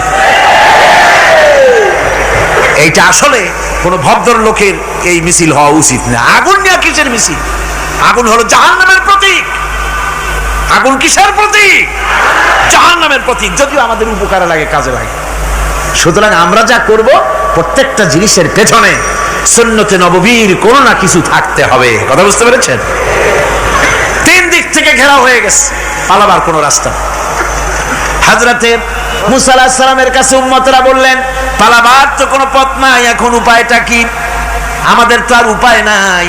এইটা আসলে কোন ভদ্রলোকের এই মিছিল হওয়া উচিত না। আগুন নিয়ে কিসের মিছিল? আগুন হলো জাহান্নামের প্রতীক। আগুন কিসের প্রতীক? জাহান্নামের প্রতীক। যদিও আমাদের উপকারে লাগে, কাজে লাগে। সুতরাং আমরা যা করব প্রত্যেকটা জিনিসের পেছনে সুন্নতে নববীর কোনো না কিছু থাকতে হবে। কথা বুঝতে পেরেছেন? তিন দিক থেকে ঘেরাও হয়ে গেছে, পালাবার কোনো রাস্তা। হযরতে মুসা আলাইহিস সালামের কাছে উম্মতরা বললেন, পালাবার তো কোনো পথ নাই, এখন উপায়টা কি? আমাদের তো আর উপায় নাই।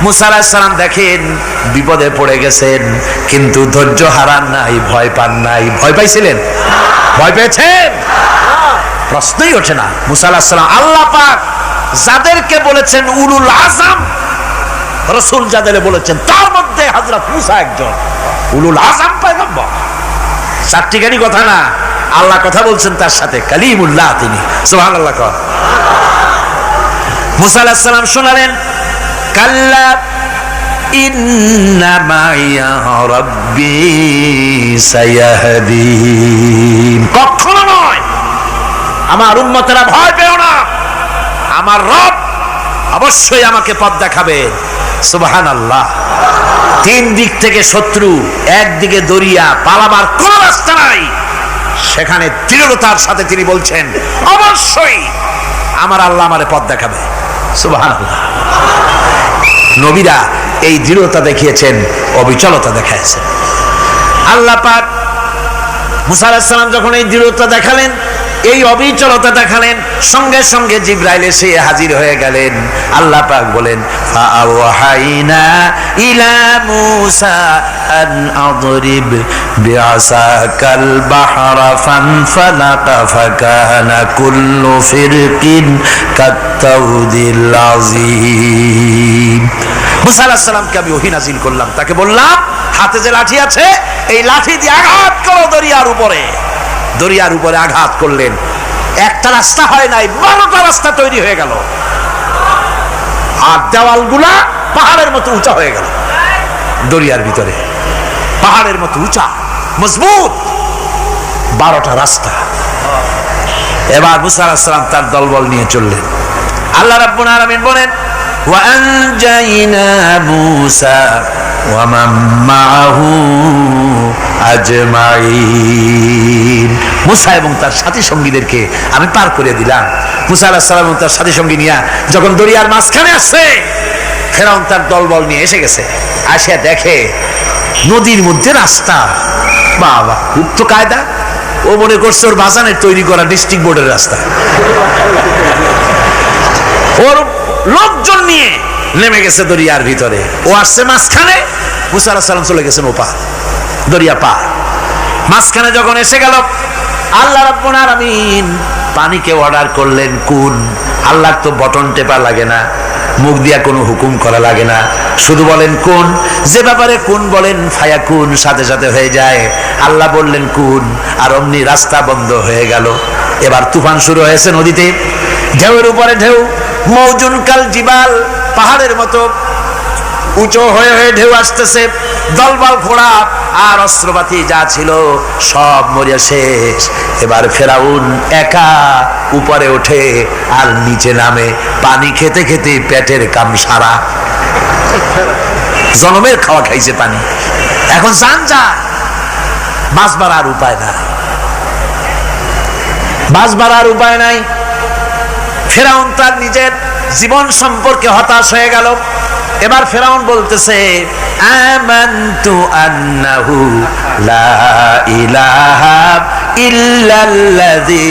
মুসা আলাইহিস সালাম দেখেন বিপদে পড়ে গেছেন, কিন্তু ধৈর্য হারান নাই, ভয় পান নাই। ভয় পাইছিলেন? ভয় পেয়েছেন? প্রশ্নই ওঠে না। মুসা আলাইহিস সালাম আল্লাহ পাক যাদেরকে বলেছেন উলুল আযম, রাসূল যাদের বলেছেন তার মধ্যে হযরত মুসা একজন উলুল আযম পয়গম্বর। চারটিখানি কথা না, আল্লাহ কথা বলছেন তার সাথে, কালিমুল্লাহ তিনি। সুবহানাল্লাহ। মুসা আলাইহিস সালাম শোনালেন, কাল্লা ইন্না মাইয়া রাব্বি সায়াহদিন। কখনো নয়, আমার উম্মতেরা ভয় পেও না, আমার রব অবশ্যই আমাকে পথ দেখাবে। সুবহানাল্লাহ। তিন দিক থেকে শত্রু, একদিকে দরিয়া, পালাবার কোন রাস্তা নাই। সেখানে দৃঢ়তার সাথে তিনি বলছেন, অবশ্যই আমার আল্লাহ আমারে পথ দেখাবে। সুবহানাল্লাহ। নবীরা এই দৃঢ়তা দেখিয়েছেন, অবিচলতা দেখাইছেন। আল্লাহ পাক মুসা আলাইহিস সালাম যখন এই দৃঢ়তা দেখালেন, এই অবিচলতা দেখালেন, সঙ্গে সঙ্গে জিবরাইল এসে হাজির হয়ে গেলেন। আল্লাহ পাক বলেন, ফাআওহাইনা ইলা মূসা আন আদরিব বিআসাকাল বাহরা ফানফালাকা ফাকানা কুল্লু ফিরকিন কাত্তাউদিল আযীম। মুসা আলাইহিস সালামকে আমি ওহী নাযিল করলাম, তাকে বললাম হাতে যে লাঠি আছে এই লাঠি দিয়ে আঘাত করো দরিয়ার উপরে। দরিয়ার উপরে আঘাত করলেন, একটা রাস্তা হয় নাই, 12টা রাস্তা তৈরি হয়ে গেল। আর দেওয়ালগুলা পাহাড়ের মতো উঁচা হয়ে গেল। দরিয়ার ভিতরে পাহাড়ের মতো উঁচা মজবুত 12টা রাস্তা। এবার মুসা আলাইহিস সালাম তার দলবল নিয়ে চললেন। আল্লাহ রাব্বুল আলামিন বলেন ওয়া আনজাইনা মূসা ওয়া মান মাআহু আজমাইন। মুসা এবং তার সাথী সঙ্গীদেরকে আমি পার করে দিলাম। মুসা আলাইহিস সালাম এবং তার সাথী সঙ্গী নিয়ে যখন দরিয়ার মাঝখানে আসছে, ফেরাউন তার দলবল নিয়ে এসে গেছে। আসিয়া দেখে নদীর মধ্যে রাস্তা। বাবা, খুব তো কায়দা। ও মনে করছে ওর বাজানের তৈরি করা ডিস্ট্রিক্ট বোর্ডের রাস্তা। ওর লোকজন নিয়ে নেমে গেছে দরিয়ার ভিতরে, ও আসছে মাঝখানে, মুসা আলাইহিস সালাম চলে গেছেন ওপার, দরিয়া পার। মাঝখানে যখন এসে গেল, আল্লাহ রাব্বুল আলামিন পানিকে অর্ডার করলেন কুন। আল্লাহর তো বটন টেপা লাগে না, মুখ দিয়া কোনো হুকুম করা লাগে না, শুধু বলেন কুন। যে ব্যাপারে কুন বলেন ফায়াকুন, সাথে সাথে হয়ে যায়। আল্লাহ বললেন কুন, আর অমনি রাস্তা বন্ধ হয়ে গেল। এবার তুফান শুরু হয়েছে নদীতে, ঢেউয়ের উপরে ঢেউ, মৌজুন কাল জিবাল, পাহাড়ের মতো উঁচু হয়ে হয়ে ঢেউ আসতেছে। দলবল ঘোড়া আর অস্ত্রপাতি যা ছিল সব মরিয়া শেষ। এবার ফেরাউন একা উপরে ওঠে আর নিচে নামে, পানি খেতে খেতে পেটের কাম সারা। জনমের খাওয়া খাইছে পানি, এখন জান যা, বাঁচবার আর উপায় নাই, বাঁচবার আর উপায় নাই। ফেরাউন তার নিজের জীবন সম্পর্কে হতাশ হয়ে গেল। এবার ফেরাউন বলতেছে আমানতু আন্নাহু লা ইলাহা ইল্লাল্লাযী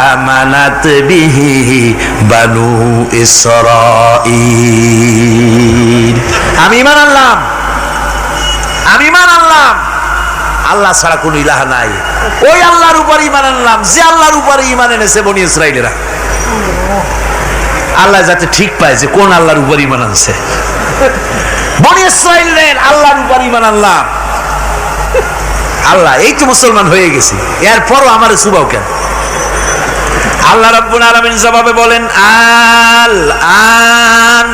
আমানাত বিহি বানু ইসরাঈল। আমি ঈমান আনলাম, আমি ঈমান আনলাম আল্লাহ ছাড়া কোনো ইলাহা নাই। ওই আল্লাহর উপর ঈমান আনলাম যে আল্লাহর উপরে ঈমান এনেছে বনি ইসরাঈলেরা। আল্লাহ যাতে ঠিক পায় যে কোন আল্লাহর উপর ঈমান আনছে। বনি ইসরাঈলের আল্লাহর উপর ঈমান আনলাম। আল্লাহ, এই তো মুসলমান হয়ে গেছি, এরপরও আমার সুবাও কেন? আল্লাহ রাব্বুল আলামিন জবাবে বলেন আল আন,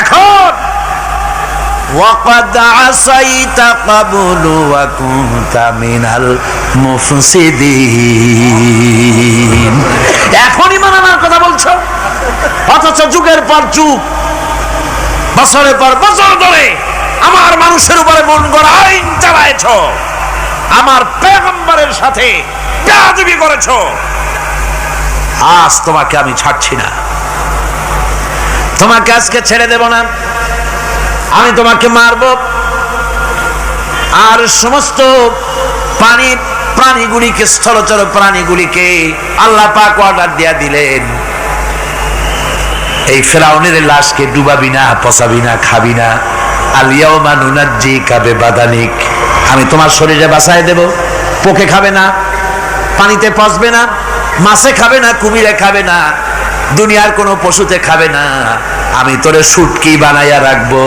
এখন ওয়াকাদ আসাইতা ক্বাবলু ওয়া কুনতা মিনাল মুফসিদিন। এখন ঈমান আনার কথা বলছো, অথচ যুগের পর যুগ, বছরের পর বছর ধরে আমার মানুষের উপরে মন গড়া আইন চালায়েছ, আমার পয়গম্বরের সাথে বেয়াদবি করেছ। আজ তোমাকে আমি ছাড়ছি না, তোমাকে আজকে ছেড়ে দেব না, আমি তোমাকে মারব। আর সমস্ত প্রাণীগুলিকে, স্থলচর প্রাণীগুলিকে আল্লাহ পাক অর্ডার দিয়া দিলেন, এই ফেরাউনের লাশকে ডুবাবি না, পচাবি না, খাবি না। আল ইয়াউমা নুনাজ্জিকা বিবাদানিক, আমি তোমার শরীরে বাঁচায় দেব। পোকে খাবে না, পানিতে পচবে না, মাছে খাবে না, কুমিরে খাবে না, দুনিয়ার কোনো পশুতে খাবে না। আমি তোরে শুটকি বানাইয়া রাখবো,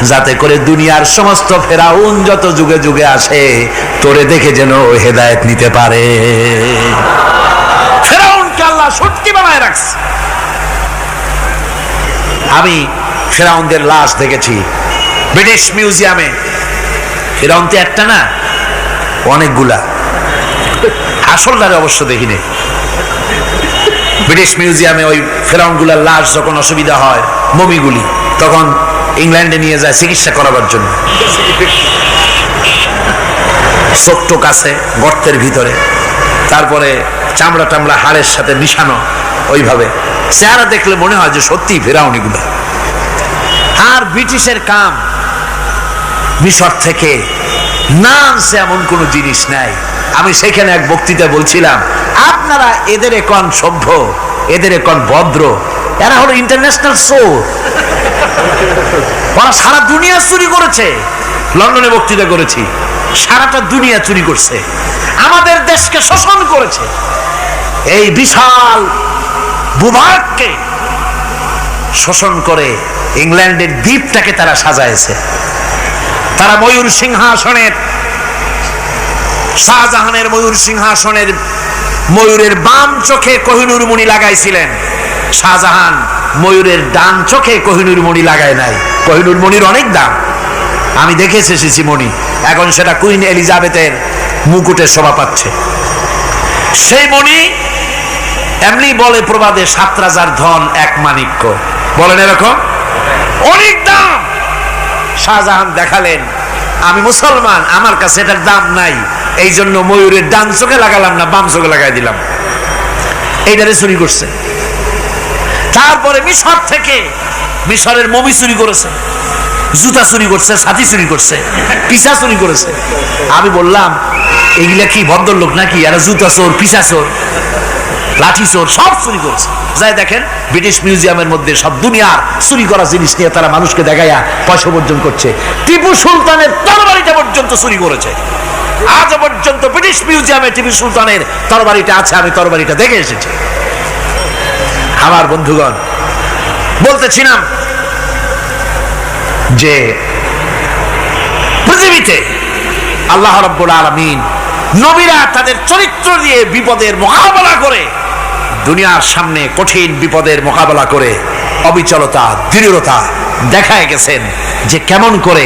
যাতে করে দুনিয়ার সমস্ত ফেরাউন যত যুগে যুগে আসে তোরে দেখে যেন হেদায়েত নিতে পারে। ফেরাউনকে আল্লাহ শুটকি বানায় রাখছে। আমি ফেরাউনদের লাশ দেখেছি ব্রিটিশ মিউজিয়ামে। ফেরাউন তো একটা না, অনেকগুলা। আসলটারে অবশ্য দেখিনি। ব্রিটিশ মিউজিয়ামে ওই ফেরাউনগুলার লাশ যখন অসুবিধা হয়, মমিগুলি, তখন ইংল্যান্ডে নিয়ে যায় চিকিৎসা করাবার জন্য। চোখ টোক আছে গর্তের ভিতরে, তারপরে চামড়া টামড়া হাড়ের সাথে মিশানো, ওইভাবে চেহারা দেখলে মনে হয় যে সত্যি ফেরাউনিগুলো। আর ব্রিটিশের কাম মিশর থেকে না আনছে এমন কোনো জিনিস নাই। আমি সেখানে এক বক্তৃতা বলছিলাম, আপনারা এদের এখন সভ্য, এদের এখন ভদ্র, এরা হলো ইন্টারন্যাশনাল চোর। ওরা সারা দুনিয়া চুরি করেছে। লন্ডনে বক্তৃতা করেছি, সারাটা দুনিয়া চুরি করছে, আমাদের দেশকে শোষণ করেছে। এই বিশাল ভূভাগকে শোষণ করে ইংল্যান্ডের দ্বীপটাকে তারা সাজাইছে। তারা ময়ূর সিংহাসনের, শাহজাহানের ময়ূর সিংহাসনের ময়ূরের বাম চোখে কোহিনূর মণি লাগাইছিলেন। শাহজাহান ময়ূরের ডান চোখে কোহিনূর মণি লাগায় নাই। কোহিনূর মণির অনেক দাম, আমি দেখে এসেছি মণি। এখন সেটা কুইন এলিজাবেথের মুকুটে শোভা পাচ্ছে। সেই মণি এমনি বলে প্রবাদে 7 রাজার ধন 1 মাণিক্য, বলেন এরকম অনেক দাম। শাহজাহান দেখালেন আমি মুসলমান, আমার কাছে এটার দাম নাই, এই জন্য ময়ূরের ডান চোখে লাগালাম না, বাম চোখে লাগাই দিলাম। এইটারে চুরি করছে। তারপরে মিশর থেকে, মিশরের মমি চুরি করেছে, জুতা চুরি করছে, ছাতি চুরি করছে, পিসা চুরি করেছে। আমি বললাম এগুলা কি ভদ্রলোক নাকি? এরা জুতা চোর, পিসা চোর, লাঠি চোর সব চুরি করছে। যাই দেখেন ব্রিটিশ মিউজিয়ামের মধ্যে সব দুনিয়ার চুরি করা জিনিস নিয়ে তারা মানুষকে দেখাইয়া পয়সা অর্জন করছে। টিপু সুলতানের তরবারিটা পর্যন্ত চুরি করেছে। আজ পর্যন্ত ব্রিটিশ মিউজিয়ামে টিপু সুলতানের তরবারিটা আছে, আমি তরবারিটা দেখে এসেছি। আমার বন্ধুগণ, বলতেছিলাম যে পৃথিবীতে আল্লাহ রাব্বুল আলামিন নবীরা তাদের চরিত্র দিয়ে বিপদের মোকাবেলা করে, দুনিয়ার সামনে কঠিন বিপদের মোকাবেলা করে অবিচলতা, দৃঢ়তা দেখায় গেছেন যে কেমন করে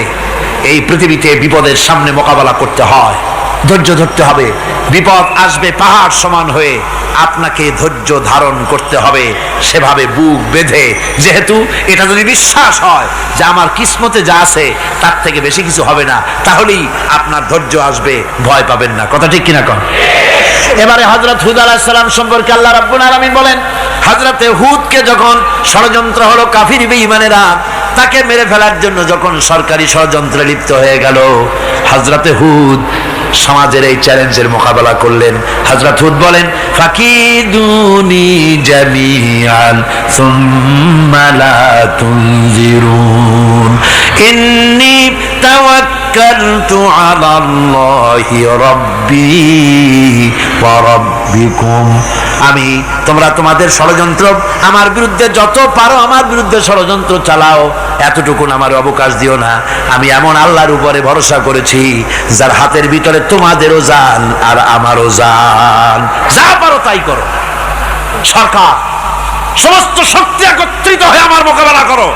এই পৃথিবীতে বিপদের সামনে মোকাবেলা করতে হয়। ধৈর্য ধরতে হবে। বিপদ আসবে পাহাড় সমান হয়ে, আপনাকে ধৈর্য ধারণ করতে হবে সেভাবে বুক বেঁধে। যেহেতু এটা যদি বিশ্বাস হয় যে আমার কিসমতে যা আছে তার থেকে বেশি কিছু হবে না, তাহলেই আপনার ধৈর্য আসবে, ভয় পাবেন না। কথা ঠিক কিনা কন? এবারে হযরত হুদ আলাইহিস সালাম সম্পর্কে আল্লাহ রাব্বুল আলামিন বলেন, হযরতে হুদকে যখন ষড়যন্ত্র হলো, কাফির বেঈমানেরা তাকে মেরে ফেলার জন্য যখন সরকারি ষড়যন্ত্রে লিপ্ত হয়ে গেল, হযরতে হুদ সমাজের এই চ্যালেঞ্জের মোকাবেলা করলেন। হযরত হুদ বলেন, ফাকিদুনি জামিআন সুম্মা লা তুনজিরুন ইন্নী তাওয়াক্কালতু আলাল্লাহি রাব্বি ওয়া রাব্বিকুম। আমি তোমরা তোমাদের ষড়যন্ত্র আমার বিরুদ্ধে যত পারো আমার বিরুদ্ধে ষড়যন্ত্র চালাও, এতটুকুন আমার অবকাশ দিও না। আমি এমন আল্লাহর উপরে ভরসা করেছি যার হাতের ভিতরে তোমাদেরও জান আর আমারও জান। যা পারো তাই করো। সরকার সমস্ত শক্তি একত্রিত হয়ে আমার মোকাবেলা করো।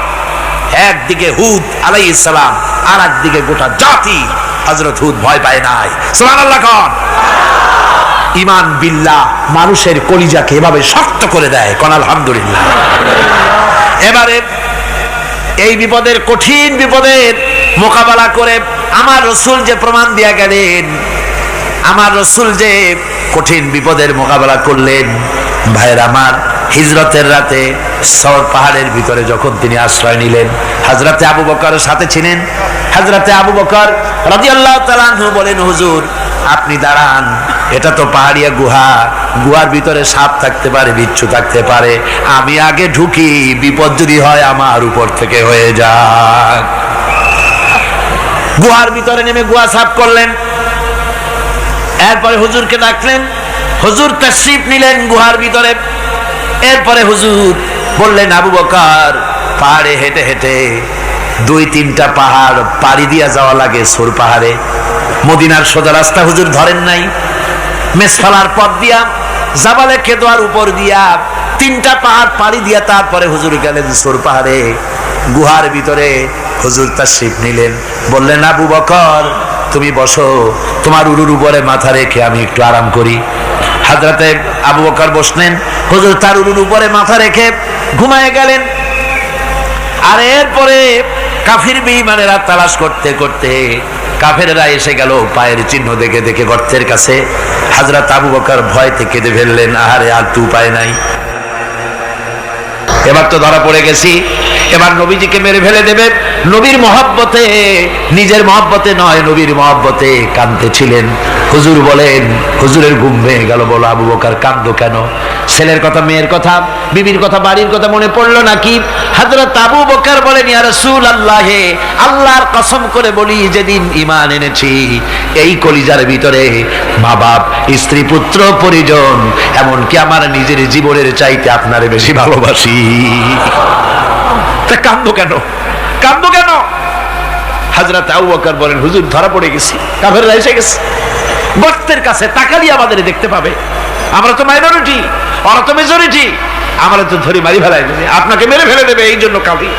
একদিকে হুদ আলাইহিস সালাম, আর একদিকে গোটা জাতি। হযরত হুদ ভয় পায় নাই। সুবহানাল্লাহ কোন? ঈমান বিল্লাহ মানুষের কলিজাকে এভাবে শক্ত করে দেয়। কোন আলহামদুলিল্লাহ। এবারে এই বিপদের, কঠিন বিপদের মোকাবেলা করে আমার রাসূল যে প্রমাণ দিয়া গেলেন, আমার রাসূল যে কঠিন বিপদের মোকাবেলা করলেন, ভাইয়ের আমার, হিজরতের রাতে সওর পাহাড়ের ভিতরে যখন তিনি আশ্রয় নিলেন, হযরতে আবু বকরের সাথে ছিলেন। হযরতে আবু বকর রাদিয়াল্লাহু তাআলা আনহু বলেন, হুজুর আপনি দাঁড়ান, এটা তো পাহাড়িয়া গুহা, গুহার ভিতরে সাপ থাকতে পারে, বিচ্ছু থাকতে পারে, আমি আগে ঢুকি, বিপদ যদি হয় আমার উপর থেকে হয়ে যাক। গুহার ভিতরে নেমে গুহা সাফ করলেন। এরপরে হুজুরকে ডাকলেন, হুজুর তাশরীফ নিলেন গুহার ভিতরে। এরপরে হুজুর বললেন, আবু বকর পাহাড়ে হেঁটে হেঁটে 2-3টা পাহাড় পাড়ি দিয়া যাওয়া লাগে সূর পাহাড়ে। মদিনার সোজা রাস্তা হুজুর ধরেন নাই, মেসফালার পথ দিয়া জাবালে কেদোয়ার উপর দিয়া 3টা পাহাড় পাড়ি দিয়া তারপরে হুজুর গেলেন সূর পাহাড়ে। গুহার ভিতরে হুজুর তাশরীফ নিলেন। বললেন, আবু বকর তুমি বসো, তোমার উরুর উপরে মাথা রেখে আমি একটু আরাম করি। হযরতে আবু বকর বসলেন, হুজুর তার উরুর উপরে মাথা রেখে ঘুমায় গেলেন। আর এরপরে কাফির বেঈমানেরা তালাশ করতে করতে কাফেররা এসে গেল পায়ের চিহ্ন দেখে দেখে গর্তের কাছে। হযরত আবু বকর ভয়তে কেঁদে ফেললেন, আহারে আর তো উপায় নাই, এবার তো ধরা পড়ে গেছি, এবার নবীজিকে মেরে ফেলে দেবে। নবীর মহব্বতে, নিজের মহব্বতে নয়, নবীর মহব্বতে কাঁদতেছিলেন। হুজুর বলেন, হুজুরের ঘুম ভেঙে গেল। বলো আবু বকর কাঁদো কেন? ছেলের কথা, মেয়ের কথা, বিবির কথা, বাড়ির কথা মনে পড়লো নাকি? হযরত আবু বকর বলেন, ইয়া রাসূলুল্লাহ, আল্লাহর কসম করে বলি, যেদিন ঈমান এনেছি এই কলিজার ভিতরে মা বাপ, স্ত্রী, পুত্র, পরিজন, এমনকি আমার নিজের জীবনের চাইতে আপনারে বেশি ভালোবাসি। তা কান্দো কেন, কান্দো কেন? হযরত আবু বকর বলেন, হুজুর ধরা পড়ে গেছি, কাফেররা এসে গেছে, গর্তের কাছে তাকালি আমাদের দেখতে পাবে, আমরা তো মাইনরিটি, ওরা তো মেজরিটি, আমরা তো ধরে মারি ফেলাই দেবে, আপনাকে মেরে ফেলে দেবে, এই জন্য কাঁদি।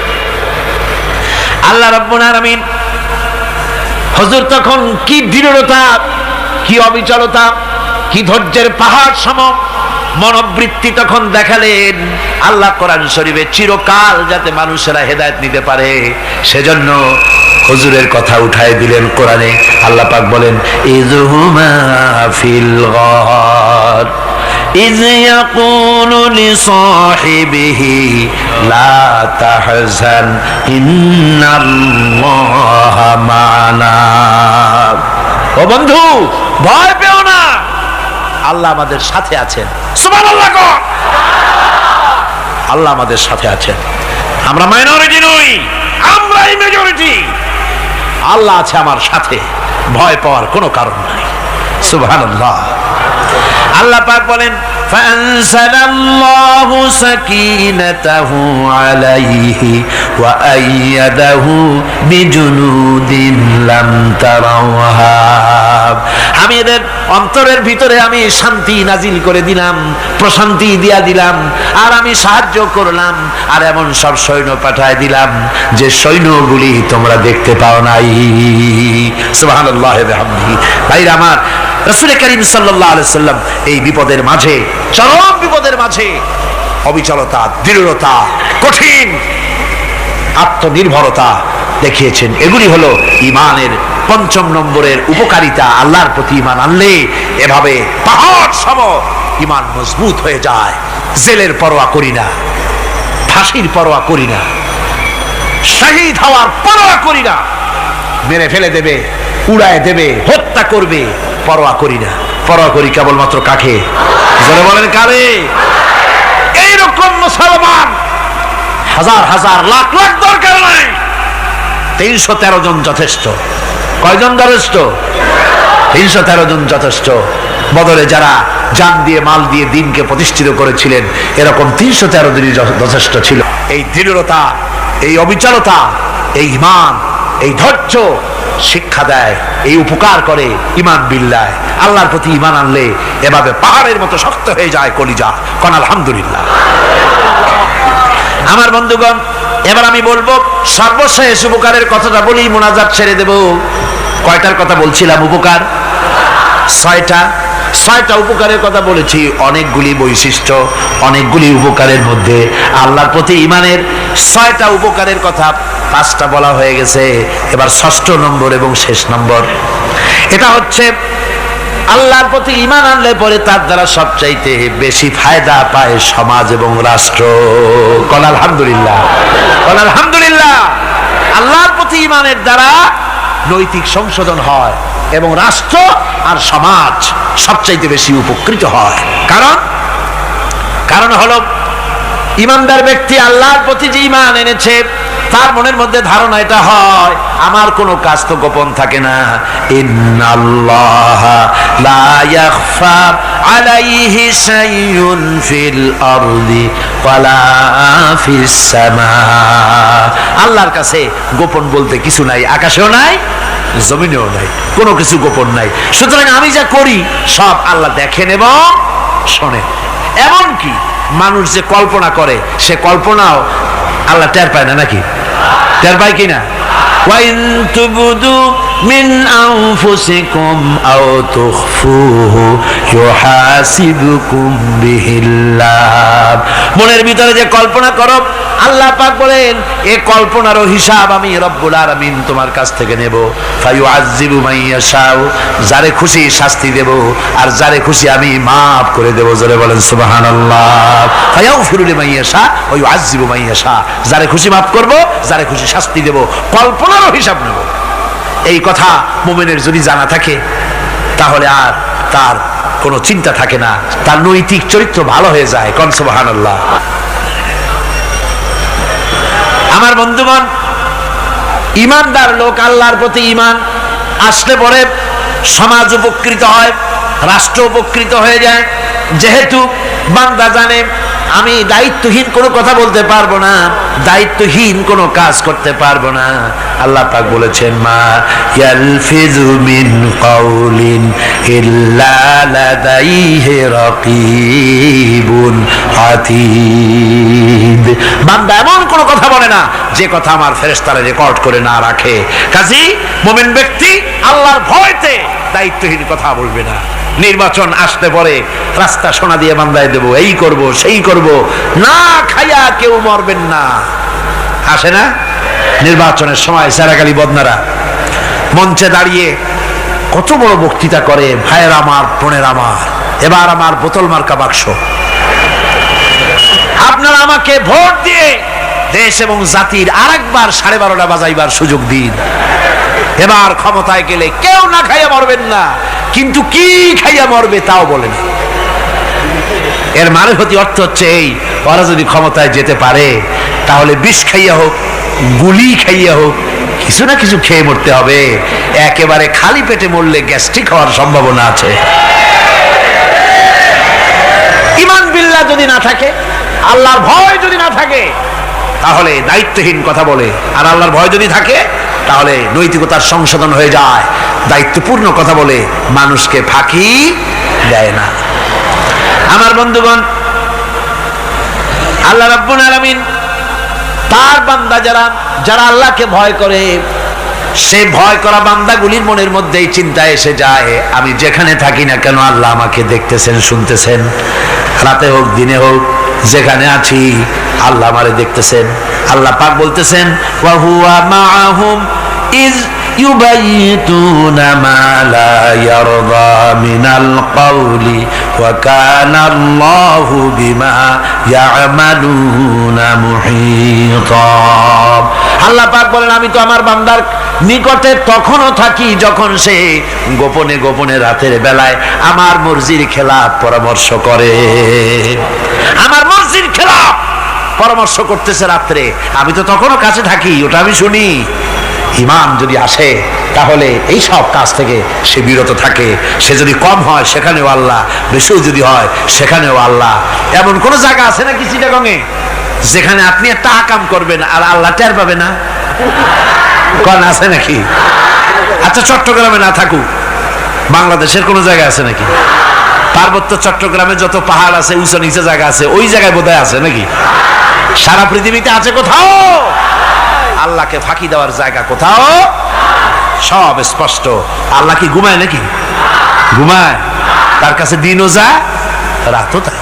আল্লাহ রাব্বুল আলামিন হুজুর তখন কি দৃঢ়তা, কি অবিচলতা, কি ধৈর্যের পাহাড় সম মনোবৃত্তি তখন দেখালেন। আল্লাহ কোরআন শরীফে চিরকাল যাতে মানুষেরা হেদায়েত নিতে পারে সেজন্য হুজুরের কথা উঠায় দিলেন কোরআনে। আল্লাহ পাক বলেন, ইযহুমা ফিল গার إذ يقول لصاحبه لا تحزن إن الله معنا। ও বন্ধু, ভয় পেও না, আল্লাহ আমাদের সাথে আছেন। সুবহানাল্লাহ গো, আল্লাহ আমাদের সাথে আছেন। আমরা মাইনরিটি নই, আমরাই মেজরিটি। আল্লাহ আছে আমার সাথে, ভয় পাওয়ার কোনো কারণ নাই। সুবহানাল্লাহ। আল্লাহ পাক বলেন, ফানসালাল্লাহু সাকিনাতাহু আলাইহি ওয়া আইয়াদাহু বিজুনুদিন লাম তারাওহা। আমি এদের অন্তরের ভিতরে আমি শান্তি নাজিল করে দিলাম, প্রশান্তি দিয়া দিলাম, আর আমি সাহায্য করলাম, আর এমন সব সৈন্য পাঠায় দিলাম যে সৈন্যগুলি তোমরা দেখতে পাও নাই। সুবহানাল্লাহ ওয়া বিহামদিহি। ভাইরা আমার, রাসূল করিম সাল্লাল্লাহু আলাইহি সাল্লাম এই বিপদের মাঝে, চরম বিপদের মাঝে অবিচলতা, দৃঢ়তা, কঠিন আত্মনির্ভরতা দেখিয়েছেন। এগুলি হলো ঈমানের ৫ম নম্বরের উপকারিতা। আল্লাহর প্রতি ঈমান আনলে এভাবে পাহাড় সম ঈমান মজবুত হয়ে যায়। জেলের পরোয়া করি না, ফাঁসির পরোয়া করি না, শহীদ হওয়ার পরোয়া করি না, মেরে ফেলে দেবে, উড়ায় দেবে, হত্যা করবে, পরোয়া করি না। পরোয়া করি কেবলমাত্র কাকে? যারা বলেন কারে? এইরকম মুসলমান হাজার হাজার লাখ লাখ দরকার নাই, ৩১৩ জন যথেষ্ট। কয়জন যথেষ্ট? ৩১৩ জন যথেষ্ট। বদরে যারা জান দিয়ে, মাল দিয়ে দিনকে প্রতিষ্ঠিত করেছিলেন, এরকম ৩১৩ জনই যথেষ্ট ছিল। এই দৃঢ়তা, এই অবিচলতা, এই ঈমান, এই ধৈর্য শিক্ষা দেয়, এই উপকার করে ঈমান বিল্লাহ। আল্লাহর প্রতি ঈমান আনলে এভাবে পাহাড়ের মতো শক্ত হয়ে যায় কলিজা। কোন আলহামদুলিল্লাহ। আমার বন্ধুগণ, এবার আমি বলবো সর্বশেষ উপকারের কথাটা বলি, মোনাজাত ছেড়ে দেব। কয়টার কথা বলছিলাম? উপকার ৬টা। ৬টা উপকারের কথা বলেছি। অনেকগুলি বৈশিষ্ট্য, অনেকগুলি উপকারের মধ্যে আল্লাহর প্রতি ঈমানের ৬টা উপকারের কথা ৫টা বলা হয়ে গেছে। এবার ৬ষ্ঠ নম্বর এবং শেষ নম্বর, এটা হচ্ছে আল্লাহর প্রতি ঈমান আনলে পরে তার দ্বারা সবচাইতে বেশি ফায়দা পায় সমাজ এবং রাষ্ট্র। কোন আলহামদুলিল্লাহ, কোন আলহামদুলিল্লাহ। আল্লাহর প্রতি ঈমানের দ্বারা নৈতিক সংশোধন হয় এবং রাষ্ট্র আর সমাজ সবচাইতে বেশি উপকৃত হয়। কারণ হলো ঈমানদার ব্যক্তি আল্লাহর প্রতি যে ঈমান এনেছে, তার মনের মধ্যে ধারণা এটা হয়, আমার কোনো কাজ তো গোপন থাকে না। ইন্নাল্লাহা লা ইয়াখফা আলাইহি শাইউন ফিল আরদি ওয়ালা ফিস সামা। আল্লাহর কাছে গোপন বলতে কিছু নাই, আকাশেও নাই, জমিনেও নাই, কোনো কিছু গোপন নাই। সুতরাং আমি যা করি সব আল্লাহ দেখেন এবং শোনেন। এমনকি মানুষ যে কল্পনা করে, সে কল্পনাও আল্লাহ টের পায় না, নাকি? টের পায় কিনা? ওয়াইন তুবদু মিন আনফুসিকুম আও তুখফুহু ইউহাসিবুকুম বিহিল্লাহ। মনের ভিতরে যে কল্পনা করো, আল্লাহ পাক বলেন এই কল্পনারও হিসাব আমি রব্বুল আলামিন তোমার কাছ থেকে নেব। ফায়ুআযযিবু মান ইয়াশাউ, যারে খুশি শাস্তি দেব, আর যারে খুশি আমি মাফ করে দেব। জোরে বলেন সুবহানাল্লাহ। ফায়াগফিরু লিমান ইয়াশা ওয়া ইউআযযিবু মান ইয়াশা, যারে খুশি মাফ করব, যারে খুশি শাস্তি দেব, কল্পনারও হিসাব নেব। এই কথা মুমিনের যদি জানা থাকে, তাহলে আর তার কোনো চিন্তা থাকে না, তার নৈতিক চরিত্র ভালো হয়ে যায়। কোন সুবহানাল্লাহ। আমার বন্ধুগণ, ঈমানদার লোক, আল্লাহর প্রতি ঈমান আসলে পরে সমাজ উপকৃত হয়, রাষ্ট্র উপকৃত হয়ে যায়। যেহেতু বান্দা জানে আমি দায়িত্বহীন কোনো কথা বলতে পারবো না, দায়িত্বহীন কোনো কাজ করতে পারবো না। আল্লাহ পাক বলেছেন মা ইয়ালফিযু মিন কাউলিন ইল্লা লাদাইহি রাকীবুন আতীদ। বান্দা এমন কোনো কথা বলে না যে কথা আমার ফেরেশতারা রেকর্ড করে না রাখে। কাজী মুমিন ব্যক্তি আল্লাহর ভয়তে দায়িত্বহীন কথা বলবে না। নির্বাচন আসতে পরে রাস্তা সোনা দিয়ে বান্দায় দেব, এই করব সেই করব, না খাইয়া কেউ মরবেন না। আসে না নির্বাচনের সময় সারাগালি বদনারা মঞ্চে দাঁড়িয়ে কত বড় বক্তৃতা করে, ভাইয়ের আমার বোনের আমার, এবার আমার বোতল মার্কা বাক্স, আপনারা আমাকে ভোট দিয়ে দেশ এবং জাতির আরেকবার 12:30 বাজাইবার সুযোগ দিন। এবার ক্ষমতায় গেলে কেউ না খাইয়া মরবেন না, কিন্তু কি খাইয়া মরবে তাও বলে না। এর মানে হতে অর্থ হচ্ছে এই, ওরা যদি ক্ষমতায় যেতে পারে তাহলে বিষ খাইয়া হোক, গুলি খাইয়া হোক, কিছু না কিছু খেয়ে মরতে হবে। একেবারে খালি পেটে মরলে গ্যাস্ট্রিক হওয়ার সম্ভাবনা আছে। ঈমান বিল্লাহ যদি না থাকে, আল্লাহর ভয় যদি না থাকে, তাহলে দায়িত্বহীন কথা বলে। আর আল্লাহর ভয় যদি থাকে তাহলে নৈতিকতার সংশোধন হয়ে যায়, দায়িত্বপূর্ণ কথা বলে, মানুষকে ফাঁকি দেয় না। আমার বন্ধুগণ, আল্লাহ রাব্বুল আলামিন তার বান্দা যারা আল্লাহকে ভয় করে, সে ভয় করা বান্দাগুলির মনের মধ্যেই চিন্তা এসে যায়, আমি যেখানে থাকি না কেন আল্লাহ আমাকে দেখতেছেন, শুনতেছেন, রাতে হোক দিনে হোক যেখানে আছি আল্লাহ আমারে দেখতেছেন। আল্লাহ পাক বলতেছেন ওয়া হুয়া মাআহুম ইজ ইউবাইতুনা মা লা ইয়ারদা মিনাল কাওলি ওয়া কানা আল্লাহু বিমা ইয়ামালুনা মুহীতা। আল্লাহ পাক বলেন আমি তো আমার বান্দার নিকটে তখনও থাকি যখন সে গোপনে গোপনে রাতের বেলায় আমার মর্জির খেলাফ পরামর্শ করে, আমার মর্জির খেলাফ পরামর্শ করতেছে রাত্রে, আমি তো তখনও কাছে থাকি, ওটা আমি শুনি। ঈমান যদি আসে তাহলে এই সব কাজ থেকে সে বিরত থাকে। সে যদি কম হয় সেখানেও আল্লাহ, বেশিও যদি হয় সেখানেও আল্লাহ। এমন কোন জায়গা আছে নাকি চিটাগংয়ে যেখানে আপনি একটা আকাম করবেন আর আল্লাহ টের পাবে না? কোন আছে নাকি? আচ্ছা চট্টগ্রামে না থাকুক, বাংলাদেশের কোন জায়গা আছে নাকি? পার্বত্য চট্টগ্রামে যত পাহাড় আছে, উঁচু নিচে জায়গা আছে, ওই জায়গায় বোধহয় আছে নাকি? সারা পৃথিবীতে আছে কোথাও? আল্লাহকে ফাঁকি দেওয়ার জায়গা কোথাও? সব স্পষ্ট। আল্লাহ কি ঘুমায় নাকি? ঘুমায়? তার কাছে দিনও যায় রাতও তাই,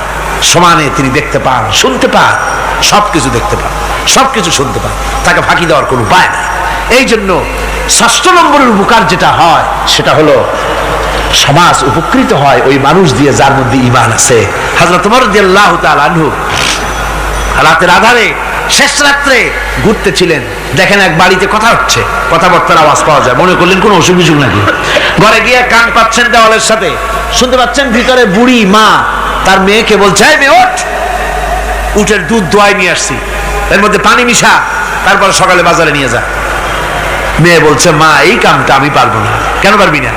সমানে তিনি দেখতে পান, শুনতে পান, সবকিছু দেখতে পান, সবকিছু শুনতে পান। তাকে ফাঁকি দেওয়ার কোনো উপায় নাই। এই জন্য 6 নম্বরের উপকার যেটা হয় সেটা হলো সমাজ উপকৃত হয় ওই মানুষ দিয়ে যার মধ্যে ঈমান আছে। হযরত ওমর রাদিয়াল্লাহু তাআলা আনহু রাতের আধারে শেষ রাত্রে ঘুরতেছিলেন, দেখেন এক বাড়িতে কথা হচ্ছে, কথাবার্তার আওয়াজ পাওয়া যায়, মনে করলেন কোন অসুখ বিসুখ নাকি। ঘরে গিয়ে কান পাচ্ছেন দেওয়ালের সাথে, শুনতে পাচ্ছেন ভিতরে বুড়ি মা তার মেয়েকে বলছে এই মেয়ে ওঠ, উটের দুধ দোয়াই নিয়ে আসছি, এর মধ্যে পানি মিশা, তারপরে সকালে বাজারে নিয়ে যা। মেয়ে বলছে মা এই কামটা আমি পারবো না। কেন পারবি না?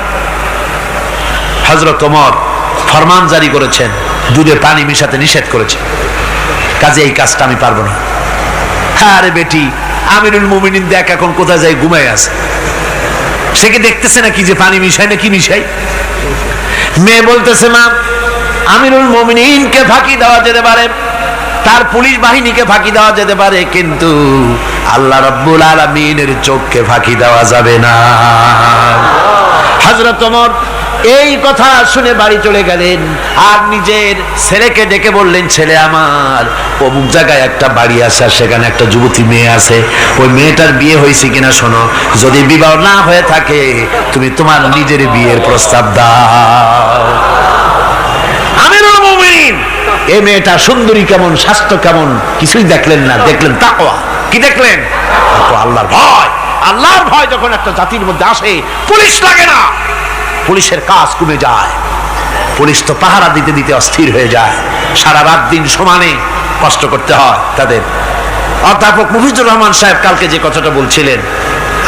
হযরত ওমর ফরমান জারি করেছেন, দুধে পানি মিশাতে নিষেধ করেছেন, কাজে এই কাজটা আমি পারবো না। আরে বেটি, আমিরুল মুমিনিন দেখ এখন কোথায় যায়, ঘুমায় আছে, সে কি দেখতেছে নাকি যে পানি মিশাই না কি মিশাই? মেয়ে বলতেছে মা আমিরুল মুমিনিনকে ফাঁকি দেওয়া যেতে পারে, তার পুলিশ বাহিনীকে ফাঁকি দেওয়া যেতে পারে, কিন্তু আল্লাহ রাব্বুল আলামিনের চোখকে ফাঁকি দেওয়া যাবে না। হযরত ওমর এই কথা শুনে বাড়ি চলে গেলেন আর নিজের ছেলেকে ডেকে বললেন ছেলে আমার, অমুক জায়গায় একটা বাড়ি আছে আর সেখানে একটা যুবতী মেয়ে আছে, ওই মেয়েটার বিয়ে হয়েছে কিনা শোনো, যদি বিবাহ না হয়ে থাকে তুমি তোমার নিজের বিয়ের প্রস্তাব দাও। আমিরুল মুমিনিন এই মেয়েটা সুন্দরী কেমন, স্বাস্থ্য কেমন কিছুই দেখলেন না, দেখলেন তাকওয়া। কি দেখলেন? আল্লাহর ভয়। আল্লাহর ভয় যখন একটা জাতির মধ্যে আসে পুলিশ লাগে না, পুলিশের কাজ কমে যায়, পুলিশ তো পাহারা দিতে দিতে অস্থির হয়ে যায়, সারা রাত দিন সমানে কষ্ট করতে হয় তাদের। অধ্যাপক মুফিজুর রহমান সাহেব কালকে যে কথাটা বলছিলেন,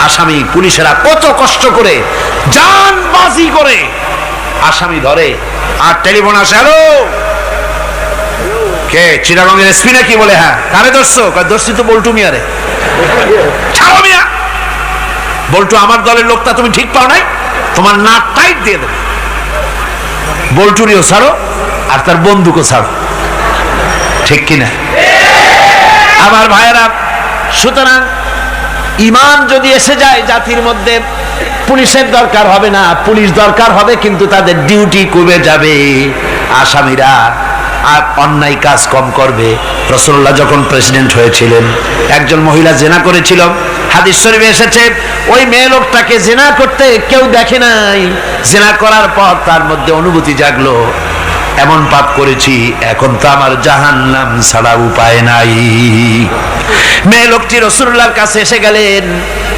আসামি পুলিশেরা কত কষ্ট করে জানবাজি করে আসামি ধরে, আর টেলিফোন আসে হ্যালো কে চিটাগঙ্গের এসপি নাকি? বলে হ্যাঁ। কারে ধরছো? ধরছি তো বল্টু মিয়ারে। ছাড়ো মিয়া, বল্টু আমার দলের লোকটা তুমি ঠিক পাও নাই, তোমার নাক টাইট দিয়ে দেবে। বল্টুরিও ছাড়ো আর তার বন্দুকও ছাড়ো, ঠিক কিনা? আমার ভাইয়েরা, সুতরাং ঈমান যদি এসে যায় জাতির মধ্যে, পুলিশের দরকার হবে না, পুলিশ দরকার হবে কিন্তু তাদের ডিউটি কমে যাবে, আসামিরা আর অন্যায় কাজ কম করবে। রাসূলুল্লাহ যখন প্রেসিডেন্ট হয়েছিলেন, একজন মহিলা জেনা করেছিল, হাদিস শরীফে এসেছে ওই মেয়ে লোকটাকে জেনা করতে কেউ দেখে নাই, জেনা করার পর তার মধ্যে অনুভূতি জাগলো, এমন পাপ করেছি এখন তো আমার জাহান্নাম ছাড়া উপায় নাই। মেয়ে লোকটি রাসূলুল্লাহর কাছে এসে গেলেন,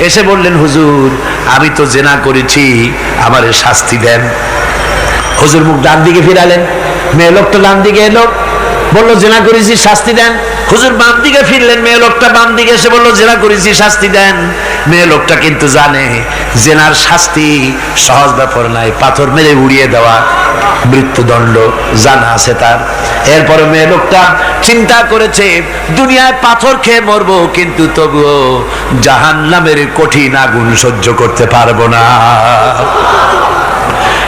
এসে বললেন, হুজুর আমি তো জেনা করেছি, আমারে শাস্তি দেন। হুজুর মুখ ডান দিকে ফিরালেন, মেয়ে লোকটা ডান দিকে এলো, বললো জেনা করেছি শাস্তি দেন। হুজুর বাম দিকে ফিরলেন, মেয়ে লোকটা বাম দিকে এসে বললো জেনা করেছি শাস্তি দেন। মেয়ে লোকটা কিন্তু জানে জেনার শাস্তি সহজ ব্যাপার নাই, পাথর মেরে উড়িয়ে দেওয়া, মৃত্যুদণ্ড জানা আছে তার। এরপরে মেয়ে লোকটা চিন্তা করেছে দুনিয়ায় পাথর খেয়ে মরবো, কিন্তু তবুও জাহান্নামের কঠিন আগুন সহ্য করতে পারবো না।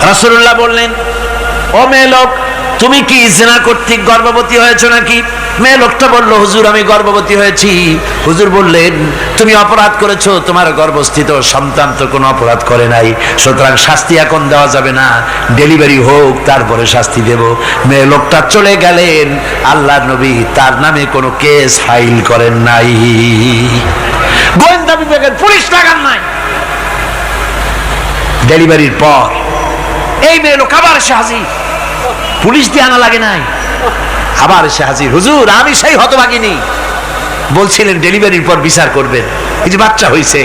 রাসূলুল্লাহ বললেন, ও মেয়ে লোক, তুমি কি জিনা কর্তৃক গর্ভবতী হয়েছো নাকি? মেয়ে লোকটা বলল, হুজুর আমি গর্ভবতী হয়েছি। হুজুর বললেন, তুমি অপরাধ করেছো, তোমার গর্ভস্থিত সন্তান তো কোনো অপরাধ করে নাই, সুতরাং শাস্তি এখন দেওয়া যাবে না, ডেলিভারি হোক তারপরে শাস্তি দেব। মেয়ে লোকটা চলে গেলেন। আল্লাহর নবী তার নামে কোনো কেস ফাইল করেন নাই, গোয়েন্দা বিভাগের পুলিশ লাগান নাই। ডেলিভারির পর এই মেয়ে লোক আবার এসে হাজির, পুলিশ দিয়ে আনা লাগে নাই, আবার এসে হাজির, হুজুর আমি সেই হতভাগিনী, বলছিলেন ডেলিভারির পর বিচার করবেন, এই যে বাচ্চা হয়েছে,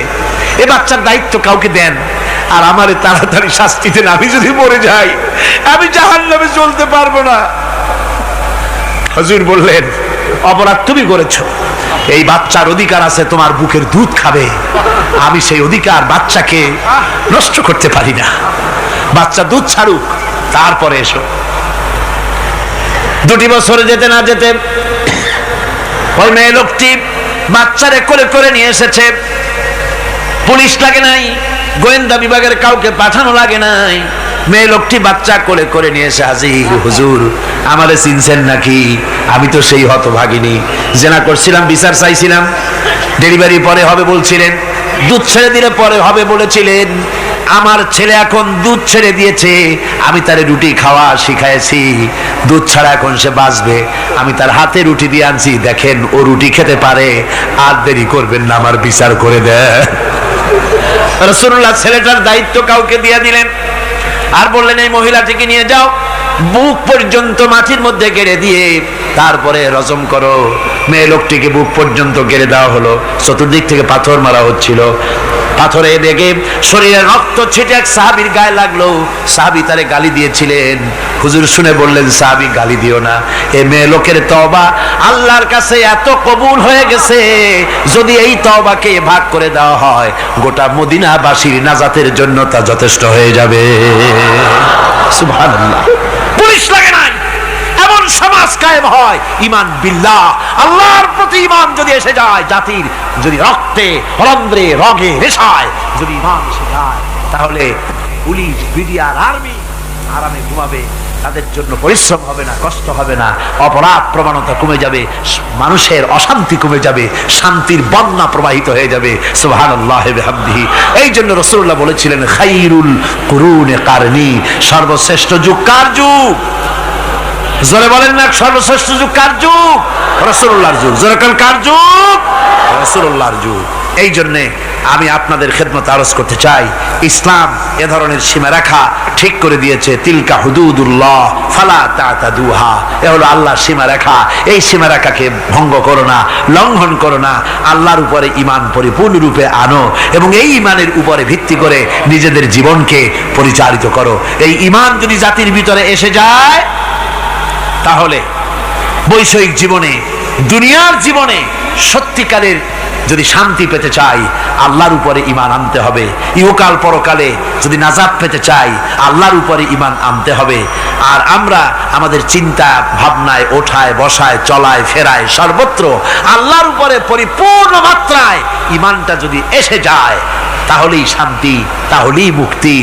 এই বাচ্চার দায়িত্ব কাউকে দেন, আর আমারে তাড়াতাড়ি শাস্তি দেন, আমি যদি মরে যাই আমি জাহান্নামে চলতে পারবো না। হুজুর বললেন, অপরাধ তুমি করেছো, এই বাচ্চার অধিকার আছে তোমার বুকের দুধ খাবে, আমি সেই অধিকার বাচ্চাকে নষ্ট করতে পারি না, বাচ্চা দুধ ছাড়ুক তারপরে এসো। 2 বছর যেতে না যেতে ওই মেয়ে লোকটি বাচ্চারে কোলে করে নিয়ে এসেছে, পুলিশ লাগে নাই, গোয়েন্দা বিভাগের কাউকে পাঠানো লাগে নাই, মেয়ে লোকটি বাচ্চা কোলে করে নিয়ে এসে হাজির, হুজুর আমারে চিনছেন নাকি? আমি তো সেই হতভাগিনী, জেনা করছিলাম, বিচার চাইছিলাম, ডেলিভারি পরে হবে বলছিলেন, দুধ ছেড়ে দিলে পরে হবে বলেছিলেন, আমার ছেলে এখন দুধ ছেড়ে দিয়েছে, আমি তারে রুটি খাওয়া শিখাইছি, দুধ ছাড়া এখন সে বাঁচবে, আমি তার হাতে রুটি দিয়ে আনছি, দেখেন ও রুটি খেতে পারে, আর দেরি করবেন না, আমার বিচার করে দেন। রাসূলুল্লাহ ছেলেটার দায়িত্ব কাউকে দিয়ে দিলেন, আর বললেন এই মহিলাটিকে নিয়ে যাও, বুক পর্যন্ত মাটির মধ্যে গেড়ে দিয়ে তারপরে রজম করো। মেয়ে লোকটিকে বুক পর্যন্ত গেড়ে দেওয়া হলো, চতুর্দিক থেকে পাথর মারা হচ্ছিল, পাথরে লেগে শরীরে রক্ত ছিটে এক সাহাবীর গায়ে লাগলো, সাহাবী তারে গালি দিয়েছিলেন, হুজুর শুনে বললেন সাহাবী গালি দিও না, এই মেয়ে লোকের তওবা আল্লাহর কাছে এত কবুল হয়ে গেছে, যদি এই তওবাকে ভাগ করে দেওয়া হয় গোটা মদিনাবাসীর নাজাতের জন্য তা যথেষ্ট হয়ে যাবে। সুবহানাল্লাহ, পুলিশ লাগে নাই, এমন সমাজ কায়েম হয়, ঈমান বিল্লাহ, আল্লাহর প্রতি ঈমান যদি এসে যায়, জাতির যদি রক্তে রন্ধ্রে রগে রেশায় যদি ঈমান এসে যায়, তাহলে পুলিশ বিডিআর আর্মি আরামে ঘুমাবে, তাদের জন্য পরিশ্রম হবে না, কষ্ট হবে না, অপরাধ প্রবণতা কমে যাবে, মানুষের অশান্তি কমে যাবে, শান্তির বন্যা প্রবাহিত হয়ে যাবে। সুবহানাল্লাহি ওয়া বিহামদিহি। এই জন্য রাসূলুল্লাহ বলেছিলেন, খায়রুল কুরুনে কারনি, সর্বশ্রেষ্ঠ যুগ কার যুগ? জোরে বলেন না, সর্বশ্রেষ্ঠ যুগ কার যুগ? রাসূলুল্লাহর যুগ। জোরে বলেন কার যুগ? রাসূলুল্লাহর যুগ। এই জন্য আমি আপনাদের খেদমতে আরজ করতে চাই, ইসলাম এ ধরনের সীমারেখা ঠিক করে দিয়েছে, তিলকা হুদুদুল্লাহ ফালা তাতাদুহা, এ হলো আল্লাহর সীমারেখা, এই সীমারেখাকে ভঙ্গ করো না, লঙ্ঘন করো না, আল্লাহর উপরে ঈমান পরিপূর্ণরূপে আনো এবং এই ঈমানের উপরে ভিত্তি করে নিজেদের জীবনকে পরিচালিত করো। এই ঈমান যদি জাতির ভিতরে এসে যায়, তাহলে বৈষয়িক জীবনে, দুনিয়ার জীবনে সত্যিকারের যদি শান্তি পেতে চাই আল্লাহর উপরে ঈমান আনতে হবে। ইহকাল পরকালে যদি নাজাত পেতে চাই আল্লাহর উপরে ঈমান আনতে হবে। আর আমরা আমাদের চিন্তা ভাবনায়, ওঠায় বসায়, চলায় ফেরায়, সর্বত্র আল্লাহর উপরে পরিপূর্ণ মাত্রায় ঈমানটা যদি এসে যায়, তাহলেই শান্তি, তাহলেই মুক্তি।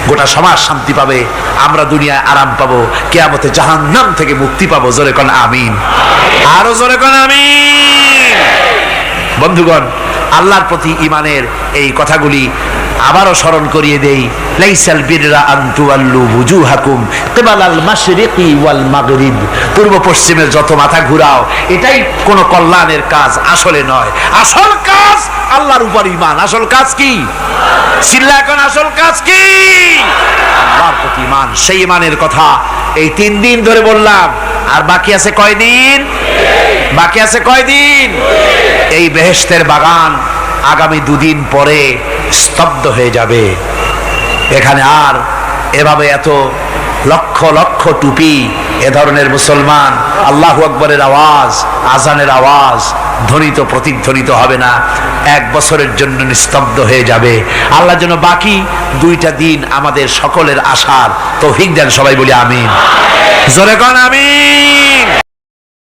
গোটা সমাজ শান্তি পাবে, আমরা দুনিয়ায় আরাম পাবো, কিয়ামতে জাহান্নাম থেকে মুক্তি পাবো। জোরে কোন আমিন, আরো জোরে কোন আমিন। বন্ধুগণ, আল্লাহর প্রতি ঈমানের এই কথাগুলি আবারও স্মরণ করিয়ে দেই। লাইসাল বিররা আন তুওয়াল্লু বুজুহাকুম কিবালাল মাশরিকি ওয়াল মাগরিব। পূর্ব পশ্চিমের যত মাথা ঘুরাও, এটাই কোনো কল্যাণের কাজ আসলে নয়। আসল কাজ আল্লাহর উপর ঈমান। আসল কাজ কি? চিল্লা এখন, আসল কাজ কি? আল্লাহর প্রতি ঈমান। সেই ঈমানের কথা এই 3 দিন ধরে বললাম। আর বাকি আছে কয়দিন? বাকি আছে কয়দিন? এই বেহেশতের বাগান আগামী 2 দিন পরে স্তব্ধ হয়ে যাবে। এখানে আর এভাবে এত লক্ষ লক্ষ টুপি, এ ধরনের মুসলমান আল্লাহু আকবরের আওয়াজ, আজানের আওয়াজ ধ্বনিত প্রতিধ্বনিত হবে না। 1 বছরের জন্য নিস্তব্ধ হয়ে যাবে। আল্লাহ যেন বাকি 2টা দিন আমাদের সকলের আশার তৌফিক দেন। সবাই বলি আমিন, জোরে কোন আমিন।